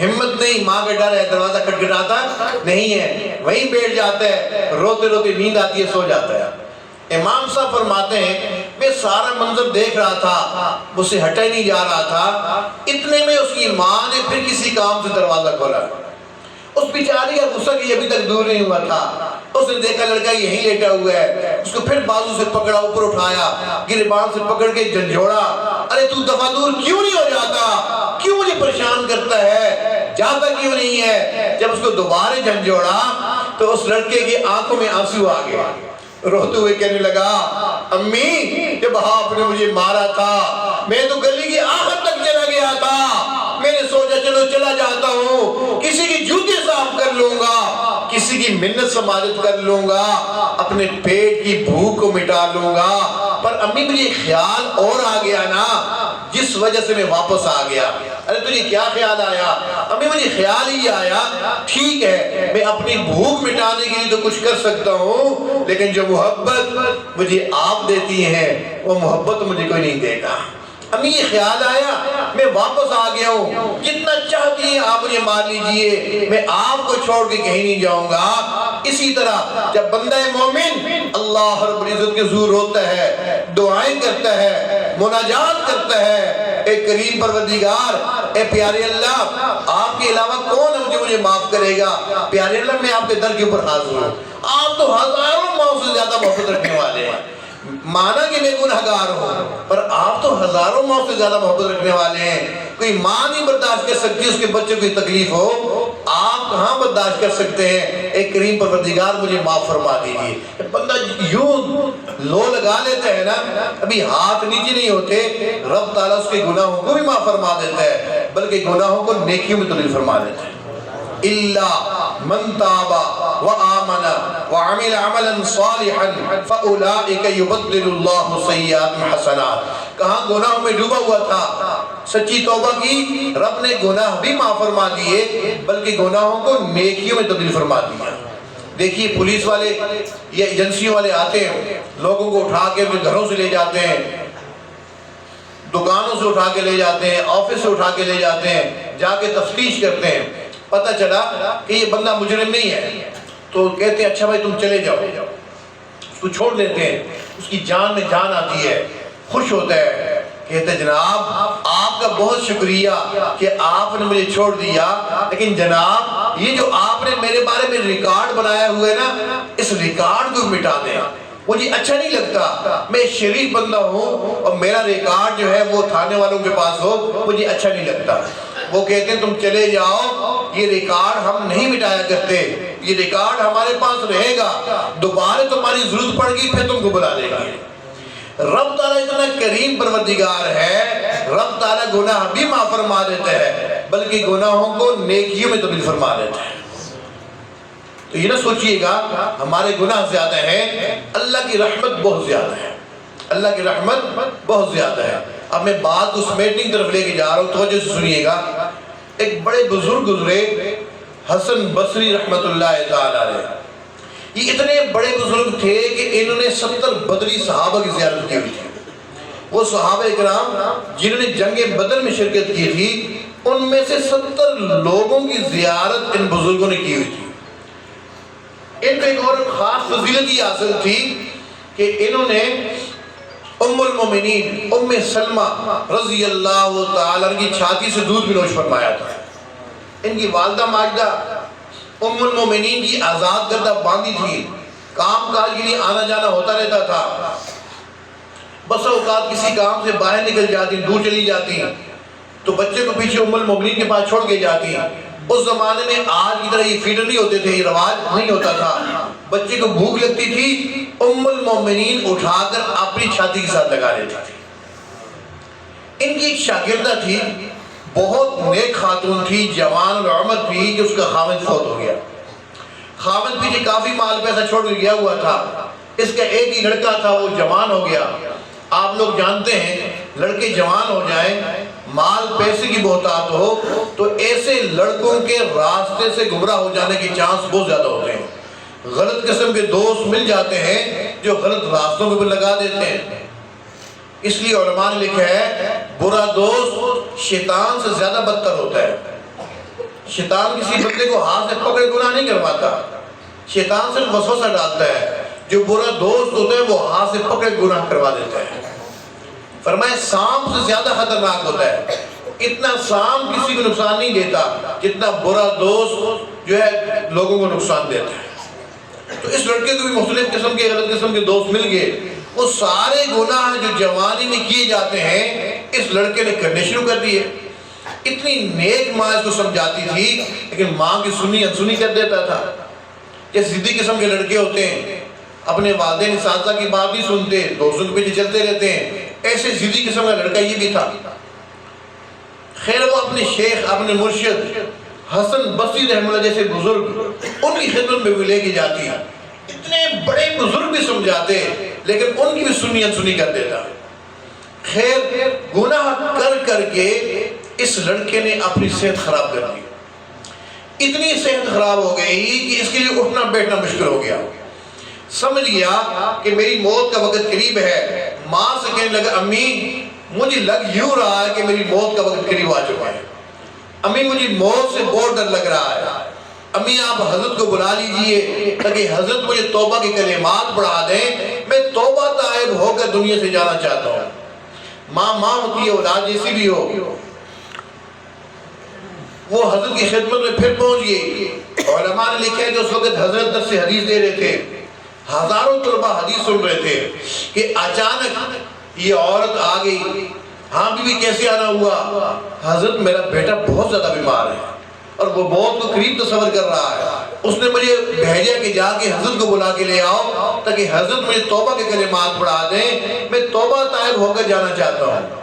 ہمت نہیں، ماں کا ڈر ہے، دروازہ کھٹکھٹاتا نہیں ہے، وہیں بیٹھ جاتا ہے، روتے روتے نیند آتی ہے، سو جاتا ہے۔ امام صاحب فرماتے ہیں میں سارا منظر دیکھ رہا تھا، مجھ سے ہٹا ہی نہیں جا رہا تھا، اتنے میں اس کی ماں نے پھر کسی کام سے دروازہ کھولا، اس بیچاری کا غصہ کہ ابھی تک دور نہیں ہوا تھا، اس نے دیکھا لڑکا یہیں لیٹا ہوا ہے، اس کو پھر بازو سے پکڑا، اوپر اٹھایا، گریبان سے پکڑ کے جھنجھوڑا، ارے تو دفعہ دور کیوں نہیں ہو جاتا، کیوں مجھے پریشان کرتا ہے، جاتا کیوں نہیں ہے؟ جب اس کو دوبارہ جھنجھوڑا تو اس لڑکے کی آنکھوں میں آنسو آ گئے، روتے ہوئے کہنے لگا امی جب آپ نے مجھے مارا تھا میں تو گلی کی آخر تک چلا گیا تھا، میں نے سوچا چلو چلا جاتا ہوں، کسی کی جوتے صاف کر لوں گا، کسی کی منت سماجت کر لوں گا، اپنے پیٹ کی بھوک کو مٹا لوں گا، پر امی مجھے خیال اور آ گیا نا جس وجہ سے میں واپس آ گیا۔ ارے تجھے کیا خیال آیا؟ امی مجھے خیال ہی آیا، ٹھیک ہے میں اپنی بھوک مٹانے کے لیے تو کچھ کر سکتا ہوں، لیکن جو محبت مجھے آپ دیتی ہیں وہ محبت مجھے کوئی نہیں دے گا۔ امی یہ خیال آیا، میں واپس آ گیا ہوں، جتنا چاہتی ہیں آپ مجھے مار لیجئے، میں آپ کو چھوڑ کے کہیں نہیں جاؤں گا۔ اسی طرح جب بندہ مومن اللہ رب العزت کے حضور ہوتا ہے، دعائیں کرتا ہے، مناجات کرتا ہے، اے کریم پروردگار، اے پیارے اللہ آپ کے علاوہ کون ہے مجھے معاف کرے گا؟ پیارے اللہ میں آپ کے در کے اوپر حاضر ہوں، آپ تو ہزاروں ماؤں سے زیادہ محبت رکھنے والے ہیں، مانا کہ میں گنہگار ہوں پر آپ تو ہزاروں ماؤں سے زیادہ محبت رکھنے والے ہیں، کوئی ماں نہیں برداشت کر سکتی اس کے بچے کو تکلیف ہو، آپ کہاں برداشت کر سکتے ہیں؟ اے کریم پروردگار مجھے معاف فرما دیجیے۔ بندہ یوں لو لگا لیتا ہے نا، ابھی ہاتھ نیچے نہیں ہوتے، رب تعالیٰ اس کے گناہوں کو بھی معاف فرما دیتا ہے، بلکہ گناہوں کو نیکیوں میں تبدیل فرما دیتا ہے۔ إِلَّا مَنْ تَابَ وَآمَنَ وَعَمِلَ عَمَلًا صَالِحًا فَأُولَٰئِكَ يُبَدِّلُ اللَّهُ سَيِّئَاتِهِمْ حَسَنَاتٍ، کہاں گناہوں میں ڈوبا ہوا تھا، سچی توبہ کی، رب نے گناہ بھی معاف فرما دیے بلکہ گناہوں کو نیکیوں میں تبدیل فرما دیا۔ دیکھیے پولیس والے یا ایجنسیوں والے آتے ہیں، لوگوں کو اٹھا کے اپنے گھروں سے لے جاتے ہیں، دکانوں سے اٹھا کے لے جاتے ہیں، آفس سے اٹھا کے لے جاتے ہیں، جا کے تفتیش کرتے ہیں، پتہ چلا کہ یہ بندہ مجرم نہیں ہے تو کہتے ہیں اچھا بھائی تم چلے جاؤ، اس کو چھوڑ دیتے ہیں، اس کی جان میں جان آتی ہے، خوش ہوتا ہے، کہتے ہیں جناب آپ کا بہت شکریہ کہ آپ نے مجھے چھوڑ دیا، لیکن جناب یہ جو آپ نے میرے بارے میں ریکارڈ بنایا ہوا ہے نا اس ریکارڈ کو مٹا دیں، مجھے اچھا نہیں لگتا، میں شریف بندہ ہوں اور میرا ریکارڈ جو ہے وہ تھانے والوں کے پاس ہو، مجھے اچھا نہیں لگتا۔ وہ کہتے ہیں تم چلے جاؤ، یہ ریکارڈ ہم نہیں مٹایا کرتے، یہ ریکارڈ ہمارے پاس رہے گا، دوبارہ تمہاری ضرورت پڑ گئی پھر تم کو بلا لے گا۔ رب تعالیٰ اتنا کریم پروردگار ہے، رب تعالیٰ گناہ بھی معاف فرما دیتا ہے بلکہ گناہوں کو نیکیوں میں تبدیل فرما دیتا ہے۔ تو یہ نہ سوچئے گا ہمارے گناہ زیادہ ہیں، اللہ کی رحمت بہت زیادہ ہے، اللہ کی رحمت بہت زیادہ ہے۔ اب میں بات اس میٹنگ طرف لے کے جا رہا ہوں، توجہ سے سنیے گا۔ ایک بڑے بزرگ گزرے، حسن بصری رحمت اللہ تعالی علیہ۔ یہ اتنے بڑے بزرگ تھے کہ انہوں نے 70 بدری صحابہ کی زیارت کی ہوئی تھی۔ وہ صحابہ اکرام جنہوں نے جنگ بدر میں شرکت کی تھی، ان میں سے 70 لوگوں کی زیارت ان بزرگوں نے کی ہوئی تھی۔ ان کو ایک اور خاص فضیلت یہ حاصل تھی کہ انہوں نے ام المومنین ام سلمہ رضی اللہ تعالیٰ عنہ کی چھاتی سے دودھ بھی نوش فرمایا تھا۔ ان کی والدہ ماجدہ ام المومنین کی آزاد کردہ باندھی تھی، کام کاج کے لیے آنا جانا ہوتا رہتا تھا۔ بس اوقات کسی کام سے باہر نکل جاتی، دور چلی جاتی تو بچے کو پیچھے ام المومنین کے پاس چھوڑ کے جاتی۔ اس زمانے میں آج کی طرح یہ فیڈر نہیں ہوتے تھے، یہ رواج نہیں ہوتا تھا۔ بچے کو بھوک لگتی تھی، ام المومنین اٹھا کر اپنی چھاتی کے ساتھ لگا لیتی تھی۔ ان کی ایک شاگردہ تھی، بہت نیک خاتون تھی، جوان العمر تھی، کہ اس کا خاوند فوت ہو گیا۔ خاوند پیچھے کافی مال پیسہ چھوڑ کے گیا ہوا تھا، اس کا ایک ہی لڑکا تھا، وہ جوان ہو گیا۔ آپ لوگ جانتے ہیں لڑکے جوان ہو جائیں، مال پیسے کی بہتات ہو تو ایسے لڑکوں کے راستے سے گمراہ ہو جانے کی چانس بہت زیادہ ہوتے ہیں۔ غلط قسم کے دوست مل جاتے ہیں جو غلط راستوں کو بھی لگا دیتے ہیں۔ اس لیے علماء نے لکھا ہے برا دوست شیطان سے زیادہ بدتر ہوتا ہے۔ شیطان کسی بندے کو ہاتھ سے پکڑ گناہ نہیں کرواتا، شیطان صرف وسوسہ ڈالتا ہے۔ جو برا دوست ہوتا ہے وہ ہاتھ سے پکڑ گناہ کروا دیتا ہے۔ فرمایا سانپ سے زیادہ خطرناک ہوتا ہے، اتنا سانپ کسی کو نقصان نہیں دیتا جتنا برا دوست جو ہے لوگوں کو نقصان دیتا ہے۔ تو اس لڑکے کو بھی مختلف قسم کے غلط قسم کے دوست مل گئے۔ وہ سارے گناہ جو جوانی میں کیے جاتے ہیں اس لڑکے نے کرنے شروع کر دیے۔ اتنی نیک ماں اس کو سمجھاتی تھی لیکن ماں کی سنی انسنی کر دیتا تھا۔ یہ ضدی قسم کے لڑکے ہوتے ہیں، اپنے والدین اساتذہ کی بات نہیں سنتے، دوستوں کے پیچھے چلتے رہتے ہیں۔ ایسے ضدی قسم کا لڑکا یہ بھی تھا۔ خیر وہ اپنے شیخ، اپنے مرشد حسن بصری رحمہ اللہ جیسے بزرگ ان کی خدمت میں بھی لے کے جاتی، اتنے بڑے بزرگ بھی سمجھاتے لیکن ان کی بھی سنی انسنی کر دیتا۔ خیر گناہ کر کر کے اس لڑکے نے اپنی صحت خراب کر دی۔ اتنی صحت خراب ہو گئی کہ اس کے لیے اٹھنا بیٹھنا مشکل ہو گیا۔ سمجھ گیا کہ میری موت کا وقت قریب ہے۔ ماں سے کہنے لگا امی مجھے لگ یوں رہا ہے کہ میری موت کا وقت قریب آ چکا ہے، امی مجھے موت سے بہت ڈر لگ رہا ہے، امی آپ حضرت کو بلا لیجئے تاکہ حضرت مجھے توبہ کے کلمات پڑھا دیں، میں توبہ تائب ہو کر دنیا سے جانا چاہتا ہوں۔ ماں ہوتی ہے، اولاد جیسی بھی ہو۔ وہ حضرت کی خدمت میں پھر پہنچ گئی۔ علماء نے لکھا ہے کہ اس وقت حضرت درس حدیث دے رہے تھے، ہزاروں طلبہ حدیث سن رہے تھے کہ اچانک یہ عورت آ گئی۔ ہاں بی کیسے آنا ہوا؟ حضرت میرا بیٹا بہت زیادہ بیمار ہے اور وہ موت کو قریب تصور کر رہا ہے، اس نے مجھے بھیجا کہ جا کے حضرت کو بلا کے لے آؤ تاکہ حضرت مجھے توبہ کے کلمات پڑھا دیں، میں توبہ طائب ہو کر جانا چاہتا ہوں۔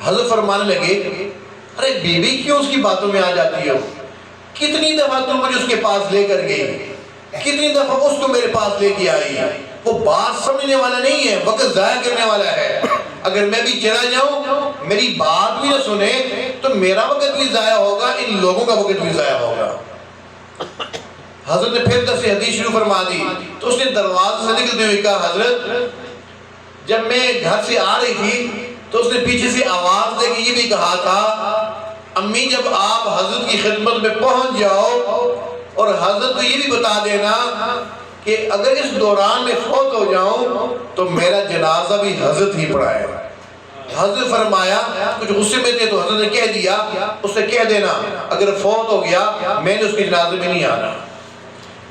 حضرت فرمانے لگے ارے بیوی کیوں اس کی باتوں میں آ جاتی ہو؟ کتنی دفعہ تم مجھے اس کے پاس لے کر گئی، کتنی دفعہ اس کو میرے پاس لے کے آئی۔ وہ بات سمجھنے والا نہیں ہے، وقت ضائع کرنے والا ہے۔ اگر میں بھی چلا جاؤں، میری بات بھی نہ سنے تو میرا وقت بھی ضائع ہوگا، ان لوگوں کا وقت بھی ضائع ہوگا۔ حضرت نے پھر درس حدیث شروع فرما دی تو اس نے دروازے سے نکلتے ہوئے کہا حضرت جب میں گھر سے آ رہی تھی تو اس نے پیچھے سے آواز دے کے یہ بھی کہا تھا امی جب آپ حضرت کی خدمت میں پہنچ جاؤ اور حضرت کو یہ بھی بتا دینا کہ اگر اس دوران میں فوت ہو جاؤں تو میرا جنازہ بھی حضرت ہی پڑھائے۔ حضرت فرمایا کچھ غصے میں تھے تو حضرت نے کہہ دیا اس سے کہہ دینا اگر فوت ہو گیا میں نے اس کے جنازے میں نہیں آنا۔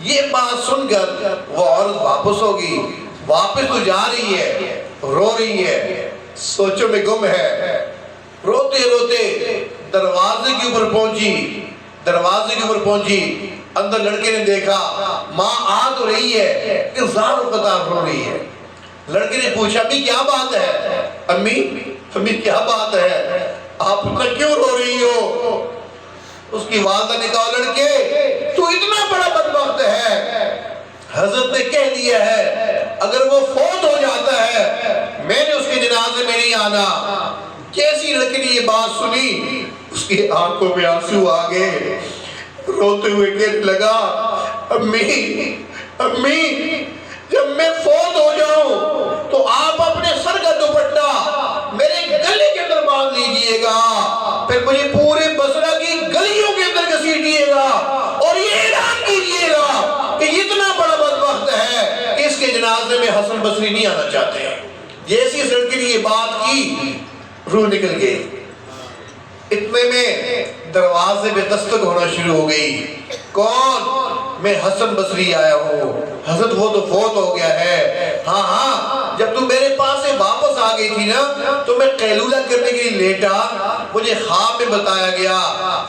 یہ بات سن کر وہ عورت واپس ہوگی، واپس تو جا رہی ہے، رو رہی ہے، سوچوں میں گم ہے، روتے روتے دروازے کے اوپر پہنچی، اندر لڑکے نے دیکھا ماں آ تو رہی ہے کہ زار و قطار رو رہی ہے۔ لڑکے نے پوچھا امی کیا بات ہے؟ امی کیا بات ہے، آپ اتنا کیوں رو رہی ہو؟ اس کی والدہ نے کہا لڑکے تو تو اتنا بڑا بدبخت ہے، حضرت نے کہہ دیا ہے اگر وہ فوت ہو جاتا ہے میں نے اس کے جنازے میں نہیں آنا۔ کیسی لڑکی نے یہ بات سنی، اس کی آنکھوں میں آنسو آ گئے، روتے ہوئے کہنے لگا امی امی جب میں فوت ہو جاؤں تو آپ اپنے سر کا دوپٹہ میرے گلے کے اندر باندھ لیجئے گا، پھر مجھے پورے بصرہ کی گلیوں کے اندر گھسیٹیے گا اور یہ اعلان کیجئے گا کہ اتنا بڑا بدبخت ہے کہ اس کے جنازے میں حسن بصری نہیں آنا چاہتے۔ جیسی اس لڑکی نے یہ بات کی روح نکل گئی۔ اتنے میں دروازے پہ دستک ہونا شروع ہو گئی، کون؟ میں حسن بصری آیا ہوں۔ حضرت وہ تو فوت ہو گیا ہے۔ ہاں ہاں جب تم میرے پاس سے واپس آ گئی تھی نا تو میں قیلولہ کرنے کے لیے لیٹا، مجھے خواب میں بتایا گیا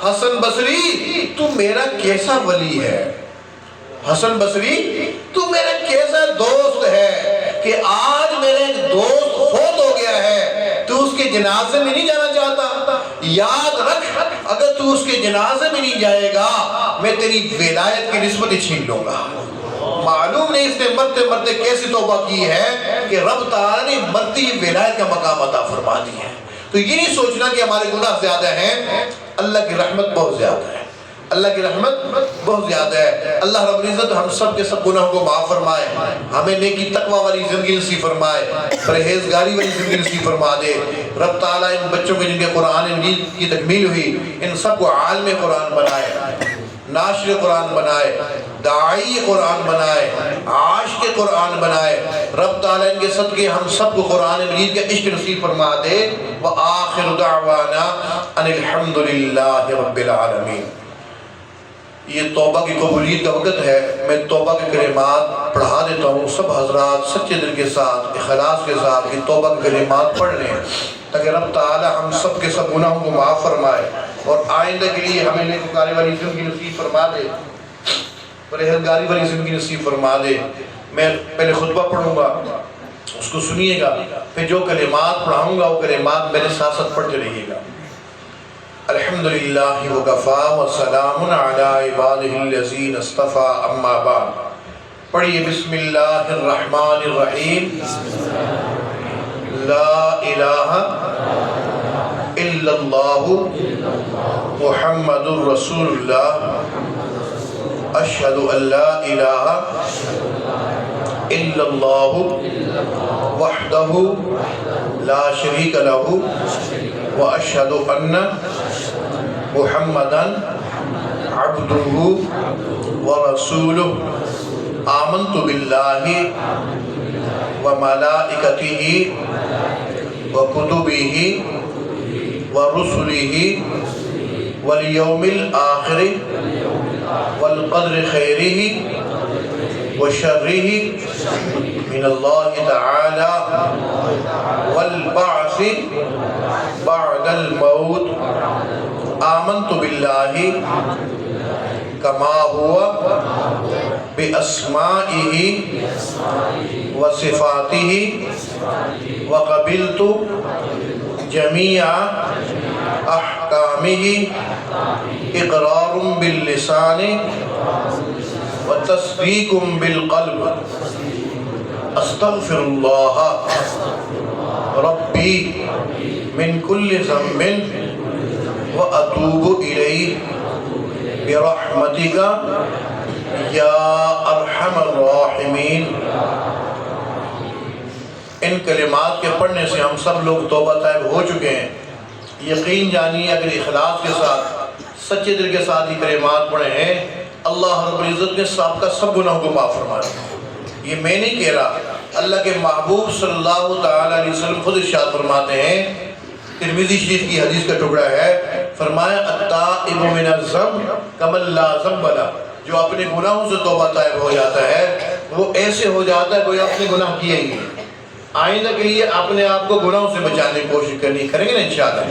حسن بصری تو میرا کیسا ولی ہے، حسن بصری تو میرا کیسا دوست ہے کہ آج میرا ایک دوست فوت ہو گیا ہے، تو اس کے جنازے میں نہیں جانا چاہتا؟ یاد رکھ اگر تو اس کے جنازے میں نہیں جائے گا میں تیری ولایت کی نسبت چھین لوں گا۔ معلوم نہیں اس نے مرتے مرتے کیسی توبہ کی ہے کہ رب تعالیٰ نے مرتی ولایت کا مقام عطا فرما دی ہے۔ تو یہ نہیں سوچنا کہ ہمارے گناہ زیادہ ہیں، اللہ کی رحمت بہت زیادہ ہے، اللہ کی رحمت بہت زیادہ ہے۔ اللہ رب العزت ہم سب کے سب گناہوں کو معاف فرمائے، ہمیں نیکی تقوی والی زندگی نصیب فرمائے، پرہیزگاری والی زندگی نصیب فرما دے۔ رب تعالیٰ ان بچوں کے جن کے قرآن مجید کی تکمیل ہوئی ان سب کو عالم قرآن بنائے، ناشر قرآن بنائے، داعی قرآن بنائے، عاشق قرآن بنائے۔ رب تعالیٰ ان کے صدقے ہم سب کو قرآن مجید کا عشق نصیب فرما دے۔ وآخر دعوانا ان الحمد للہ رب العالمین۔ یہ توبہ کی قبولیت کا وقت ہے، میں توبہ کے کلمات پڑھا دیتا ہوں، سب حضرات سچے دل کے ساتھ اخلاص کے ساتھ یہ توبہ کے کلمات پڑھ لیں تاکہ رب تعالی ہم سب کے سب گناہوں کو معاف فرمائے اور آئندہ کے لیے ہمیں نیکوکاری والی زندگی نصیب فرما دے، پرہیزگاری والی زندگی نصیب فرما دے۔ میں پہلے خطبہ پڑھوں گا، اس کو سنیے گا، پھر جو کلمات پڑھاؤں گا وہ کلمات میرے ساتھ ساتھ پڑھتے رہیے گا۔ الحمدللہ وکفا وسلام علی عبادہ الذین اصطفیٰ اما بعد۔ پڑھیے بسم اللہ الرحمن الرحیم۔ لا الہ الا اللہ محمد رسول اللہ، اشہد ان لا الہ الا اللہ وحدہ لا شریک لہ واشہد ان محمدًا عبدہ ورسولہ۔ آمنت باللہ وملائکتہ وکتبہ ورسلہ والیوم الآخر والقدر خیرہ وشرہ من اللہ تعالی والبعث بعد الموت۔ آمنت باللہ کما ہوا باسمائہ وصفاتہ وقبلت جمیع احکامہ اقرار باللسان وتصدیق بالقلب۔ استغفر اللہ ربی من کل ذنب واتوب الیہ برحمتک یا ارحم الراحمین۔ ان کلمات کے پڑھنے سے ہم سب لوگ توبہ طائب ہو چکے ہیں۔ یقین جانیے اگر اخلاص کے ساتھ سچے دل کے ساتھ یہ کلمات پڑھے ہیں اللہ رب العزت نے سب کا سب گناہوں کو معاف فرما دیا۔ یہ میں نہیں کہہ رہا، اللہ کے محبوب صلی اللہ تعالی علیہ وسلم خود ارشاد فرماتے ہیں، ترمذی شریف کی حدیث کا ٹکڑا ہے، فرمایا التائب من الذنب کمن لا ذنب لہ۔ جو اپنے گناہوں سے توبہ طائب ہو جاتا ہے وہ ایسے ہو جاتا ہے کوئی اپنے گناہ کیے ہی نہیں۔ آئندہ کے لیے اپنے آپ کو گناہوں سے بچانے کی کوشش کریں گے نا انشاءاللہ۔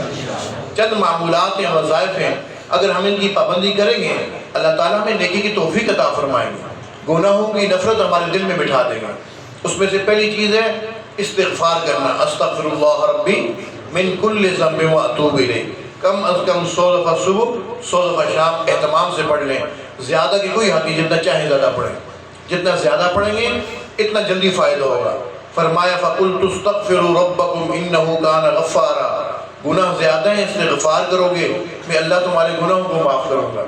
چند معمولات ہیں، وظائف ہیں، اگر ہم ان کی پابندی کریں گے اللہ تعالیٰ ہمیں نیکی کی توفیق عطا فرمائیں گے، گناہوں کی نفرت ہمارے دل میں بٹھا دے گا۔ اس میں سے پہلی چیز ہے استغفار کرنا، استغفر اللہ ربی من کل ذنب واتوب الیہ۔ کم از کم 100 دفعہ صبح 100 دفعہ شام اہتمام سے پڑھ لیں. زیادہ کی کوئی حد نہیں، جتنا چاہے زیادہ پڑھیں. جتنا زیادہ پڑھیں گے اتنا جلدی فائدہ ہوگا. فرمایا فَقُلْتُ اسْتَغْفِرُوا رَبَّكُمْ إِنَّهُ كَانَ غَفَّارًا. گناہ زیادہ ہیں، استغفار کرو گے میں اللہ تمہارے گناہوں کو معاف کروں گا.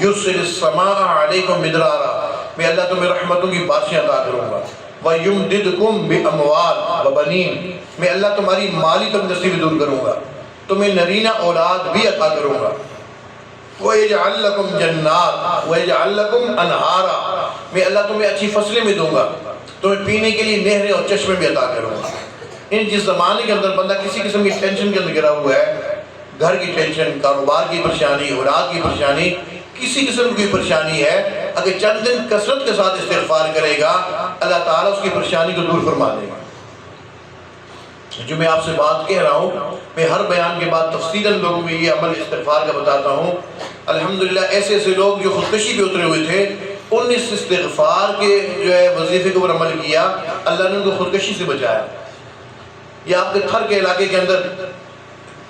يُرْسِلِ السَّمَاءَ عَلَيْكُمْ مِدْرَارًا. میں اللہ تمہیں رحمتوں کی بارشیں عطا کروں گا. وَيُمْدِدْكُمْ بِأَمْوَالٍ وَبَنِينَ. میں اللہ تمہاری مالی تنگدستی بھی دور کروں گا، تمہیں نرینہ اولاد بھی عطا کروں گا. وَيَجْعَلْ لَكُمْ جَنَّاتٍ وَيَجْعَلْ لَكُمْ أَنْهَارًا. میں اللہ تمہیں اچھی فصلیں بھی دوں گا، تمہیں پینے کے لیے نہریں اور چشمے بھی عطا کروں گا. جس زمانے کے اندر بندہ کسی قسم کی ٹینشن کے اندر گرا ہوا ہے، گھر کی ٹینشن، کاروبار کی پریشانی، اولاد کی پریشانی، کسی قسم کی پریشانی ہے، اگر چند دن کثرت کے ساتھ استغفار کرے گا اللہ تعالیٰ اس کی پریشانی کو دور فرما دے گا. جو میں آپ سے بات کہہ رہا ہوں، میں ہر بیان کے بعد تفصیلاً لوگوں کو یہ عمل استغفار کا بتاتا ہوں. الحمدللہ ایسے ایسے لوگ جو خودکشی پہ اترے ہوئے تھے، ان نے اس استغفار کے جو ہے وظیفے کے اوپر عمل کیا، اللہ نے ان کو خودکشی سے بچایا. یہ آپ کے تھر کے علاقے کے اندر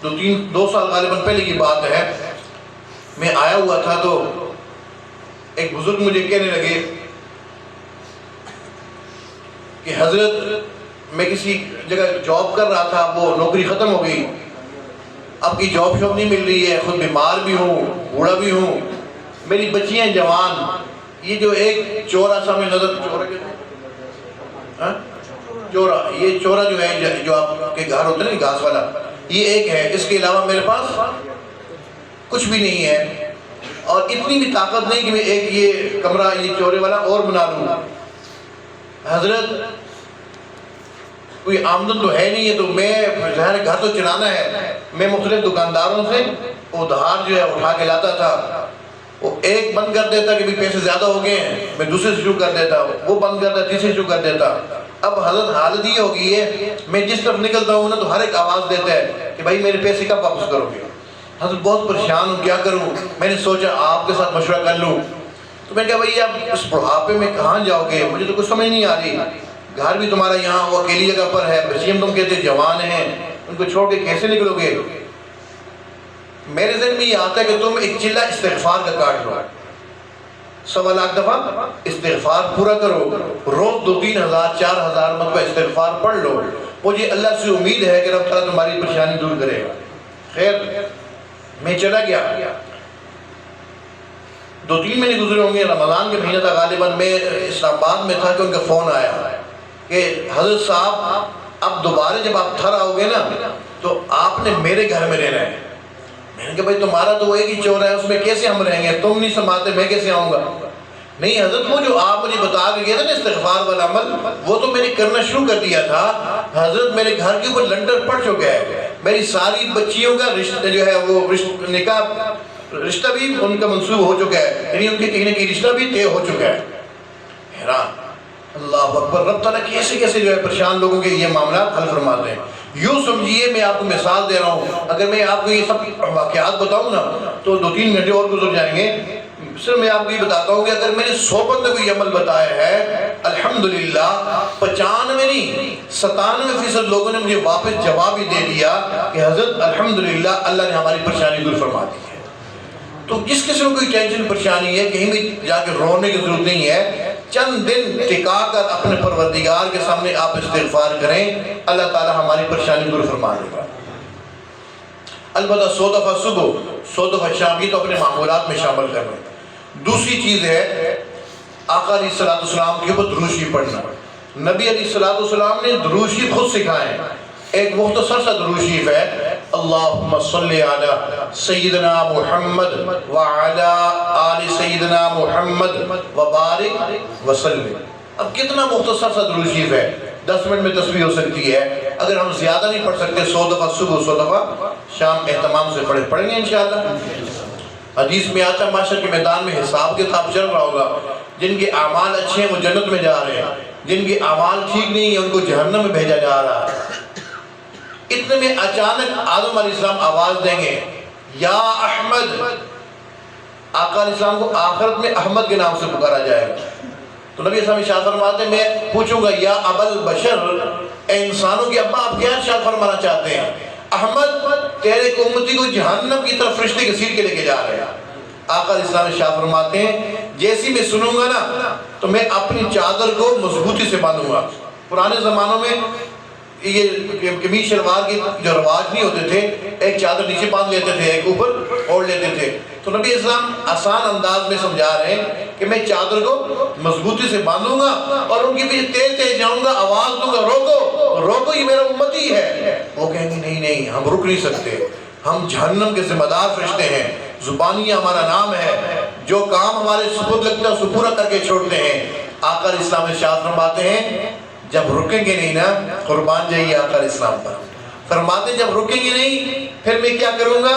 2 سال غالباً پہلے کی بات ہے، میں آیا ہوا تھا تو ایک بزرگ مجھے کہنے لگے کہ حضرت میں کسی جگہ جاب کر رہا تھا، وہ نوکری ختم ہو گئی، اب کی جاب شاب نہیں مل رہی ہے، خود بیمار بھی ہوں، بوڑھا بھی ہوں، میری بچیاں جوان. یہ جو ایک چورا سامنے نظر، چورا، یہ چورا جو ہے جو آپ کے گھر ہوتا ہے نا گھاس والا، یہ ایک ہے. اس کے علاوہ میرے پاس کچھ بھی نہیں ہے، اور اتنی بھی طاقت نہیں کہ میں ایک یہ کمرہ یہ چورے والا اور بنا لوں. حضرت کوئی آمدن تو ہے نہیں ہے، تو میں ظاہر گھر تو چلانا ہے، میں مختلف دکانداروں سے ادھار جو ہے اٹھا کے لاتا تھا. وہ ایک بند کر دیتا کہ بھی پیسے زیادہ ہو گئے ہیں، میں دوسرے سے شروع کر دیتا، وہ بند کرتا، تیسرے شروع کر دیتا. اب حضرت حالت یہ ہو گئی ہے، میں جس طرف نکلتا ہوں نا تو ہر ایک آواز دیتا ہے کہ بھائی میرے پیسے کب واپس کرو گے. حضرت بہت پریشان ہوں، کیا کروں. میں نے سوچا آپ کے ساتھ مشورہ کر لوں. تو میں نے کہا بھائی آپ اس بڑھاپے میں کہاں جاؤ گے، مجھے تو کچھ سمجھ نہیں آ رہی. گھر بھی تمہارا یہاں وہ اکیلی جگہ پر ہے، بچیاں تم کہتے جوان ہیں، ان کو چھوڑ کے کیسے نکلو گے. میرے ذہن میں یہ آتا ہے کہ تم ایک چلہ استغفار کا کاٹ لو، 1.25 لاکھ دفعہ استغفار پورا کرو، روز 2-3 ہزار 4,000 مرتبہ استغفار پڑھ لو. مجھے اللہ سے امید ہے کہ رب تعالیٰ تمہاری پریشانی دور کرے گا. خیر میں چلا گیا، 2-3 مہینے گزرے ہوں گے، رمضان کے مہینہ تھا غالباً. میں اسلام آباد میں تھا کہ ان کا فون آیا کہ حضرت صاحب اب دوبارہ جب آپ تھر آؤ گے نا تو آپ نے میرے گھر میں رہنا ہے. میں نے کہا بھائی تمہارا تو وہ ایک ہی چورا ہے، اس میں کیسے ہم رہیں گے، تم نہیں سنبھالتے میں کیسے آؤں گا. نہیں حضرت وہ جو آپ مجھے بتا کے گئے تھے نا استغفار والا عمل، وہ تو میں نے کرنا شروع کر دیا تھا. حضرت میرے گھر کے اوپر لنٹر پڑ چکا ہے، میری ساری بچیوں کا رشتہ جو ہے وہ نکاح رشتہ بھی ان کا منسوخ ہو چکا ہے، یعنی ان کے کہیں نہ کہیں رشتہ بھی طے ہو چکا ہے. حیران، اللہ اکبر، رب تعالیٰ کیسے کیسے جو ہے پریشان لوگوں کے یہ معاملات حل فرماتے ہیں. یوں سمجھیے میں آپ کو مثال دے رہا ہوں، اگر میں آپ کو یہ سب واقعات بتاؤں نا تو 2-3 گھنٹے اور گزر جائیں گے. صرف میں آپ کو یہ بتاتا ہوں کہ اگر میں نے 100 بندے کو یہ عمل بتایا ہے، الحمدللہ 95 نہیں 97% لوگوں نے مجھے واپس جواب ہی دے دیا کہ حضرت الحمدللہ اللہ نے ہماری پریشانی دور فرما دی ہے. تو جس قسم کوئی ٹینشن پریشانی ہے کہیں بھی جا کے رونے کی ضرورت نہیں ہے، چند دن ٹکا کر اپنے پروردگار کے سامنے آپ استغفار کریں، اللہ تعالی ہماری پریشانی دور فرما دے گا. البتہ 100 دفعہ صبح 100 دفعہ شام کی تو اپنے معمولات میں شامل کریں. دوسری چیز ہے آقا علیہ السلام کے اوپر درود شریف پڑھنا. نبی علیہ السلام نے درود شریف خود سکھائے. ایک مختصر سا درود شریف ہے، اللہم صلی علی سیدنا محمد وعلی آل سیدنا محمد وبارک وسلم. اب کتنا مختصر سا درود شریف ہے، 10 منٹ میں تسبیح ہو سکتی ہے. اگر ہم زیادہ نہیں پڑھ سکتے 100 دفعہ صبح 100 دفعہ شام اہتمام سے پڑھیں گے انشاءاللہ. حدیث میں آتا ہے معاشر کے میدان میں حساب کتاب چل رہا ہوگا، جن کے اعمال اچھے ہیں وہ جنت میں جا رہے ہیں، جن کے اعمال ٹھیک نہیں ہیں ان کو جہنم میں بھیجا جا رہا ہے. اتنے میں اچانک آدم علیہ السلام آواز دیں گے یا احمد. آقا علیہ السلام کو آخرت میں احمد کے نام سے پکارا جائے گا. تو نبی اسلام ارشاد فرماتے ہیں میں پوچھوں گا یا ابل بشر، اے انسانوں کے ابا آپ کیا ارشاد فرمانا چاہتے ہیں؟ احمد تیرے کو امتی کو جہنم کی طرف فرشتے گھسیٹ کے لے کے جا رہے ہیں۔ آقا علیہ السلام شاہ فرماتے ہیں جیسی میں سنوں گا نا تو میں اپنی چادر کو مضبوطی سے باندھوں گا۔ پرانے زمانوں میں یہ قمیص شلوار کے جو رواج نہیں ہوتے تھے، ایک چادر نیچے باندھ لیتے تھے، ایک اوپر اوڑھ لیتے تھے، تو نبی اسلام آسان انداز میں سمجھا رہے ہیں کہ میں چادر کو مضبوطی سے باندھوں گا اور ان کے پیچھے تیز تیز جاؤں گا، آواز دوں گا روکو روکو یہ میرا امتی ہے۔ وہ کہیں گے نہیں نہیں ہم رک نہیں سکتے، ہم جہنم کے ذمہ دار فرشتے ہیں، زبانیہ ہمارا نام ہے، جو کام ہمارے سپرد لگتا ہے اس کو پورا کر کے چھوڑتے ہیں۔ آقا علیہ السلام ارشاد فرماتے ہیں جب رکیں گے نہیں نا، قربان جائیے آقا علیہ السلام پر، فرماتے جب رکیں گے نہیں پھر میں کیا کروں گا،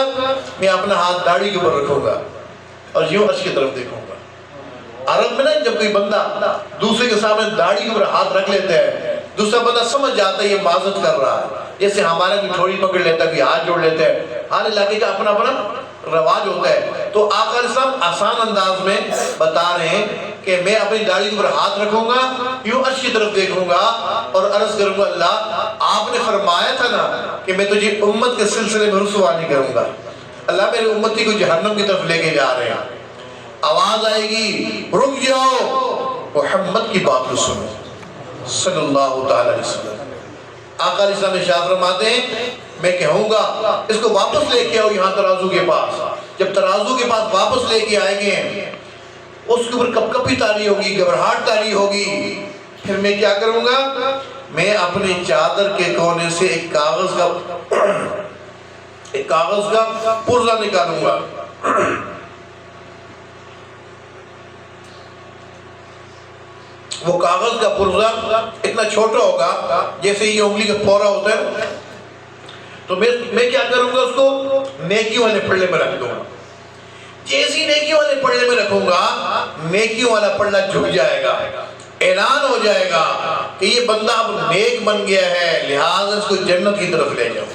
میں اپنا ہاتھ داڑھی کے اوپر رکھوں گا اور یوں عرش کی طرف دیکھوں گا۔ عرب میں نا جب کوئی بندہ دوسرے کے سامنے داڑھی کے اوپر ہاتھ رکھ لیتا ہے، دوسرا بندہ سمجھ جاتا ہے یہ معذرت کر رہا ہے، جیسے ہمارا کوئی تھوڑی پکڑ لیتا ہے، کوئی ہاتھ جوڑ لیتا ہے، ہر علاقے کا اپنا اپنا رواج ہوتا ہے۔ تو آقا علیہ السلام آسان انداز میں بتا رہے ہیں کہ میں اپنی داڑھی کے اوپر ہاتھ رکھوں گا، یوں عرش کی طرف دیکھوں گا اور عرض کروں گا اللہ آپ نے فرمایا تھا نا کہ میں تجھے امت کے سلسلے میں رسوا نہیں کروں گا، اللہ میرے امتی کو جہنم کی طرف لے کے جا رہے ہیں۔ آواز آئے گی رک جاؤ محمد کی بات کو سنو صلی اللہ تعالی علیہ وسلم۔ آقا علیہ السلام ارشاد فرماتے ہیں میں کہوں گا اس کو واپس لے کے آؤ یہاں ترازو کے پاس۔ جب ترازو کے پاس واپس لے کے آئیں گے اس کے اوپر کپ کپی تاری ہوگی، گھبراہٹ تاری ہوگی، پھر میں کیا کروں گا، میں اپنی چادر کے کونے سے ایک کاغذ کا پرزہ نکالوں گا، وہ کاغذ کا پرزہ اتنا چھوٹا ہوگا جیسے یہ انگلی کا پورا ہوتا ہے، تو میں کیا کروں گا اس کو نیکیوں والے پلڑے میں رکھ دوں گا۔ جیسی نیکیوں والے پلڑے میں رکھوں گا نیکیوں والا پلڑا جھک جائے گا، اعلان ہو جائے گا کہ یہ بندہ اب نیک بن گیا ہے لہٰذا اس کو جنت کی طرف لے جاؤ۔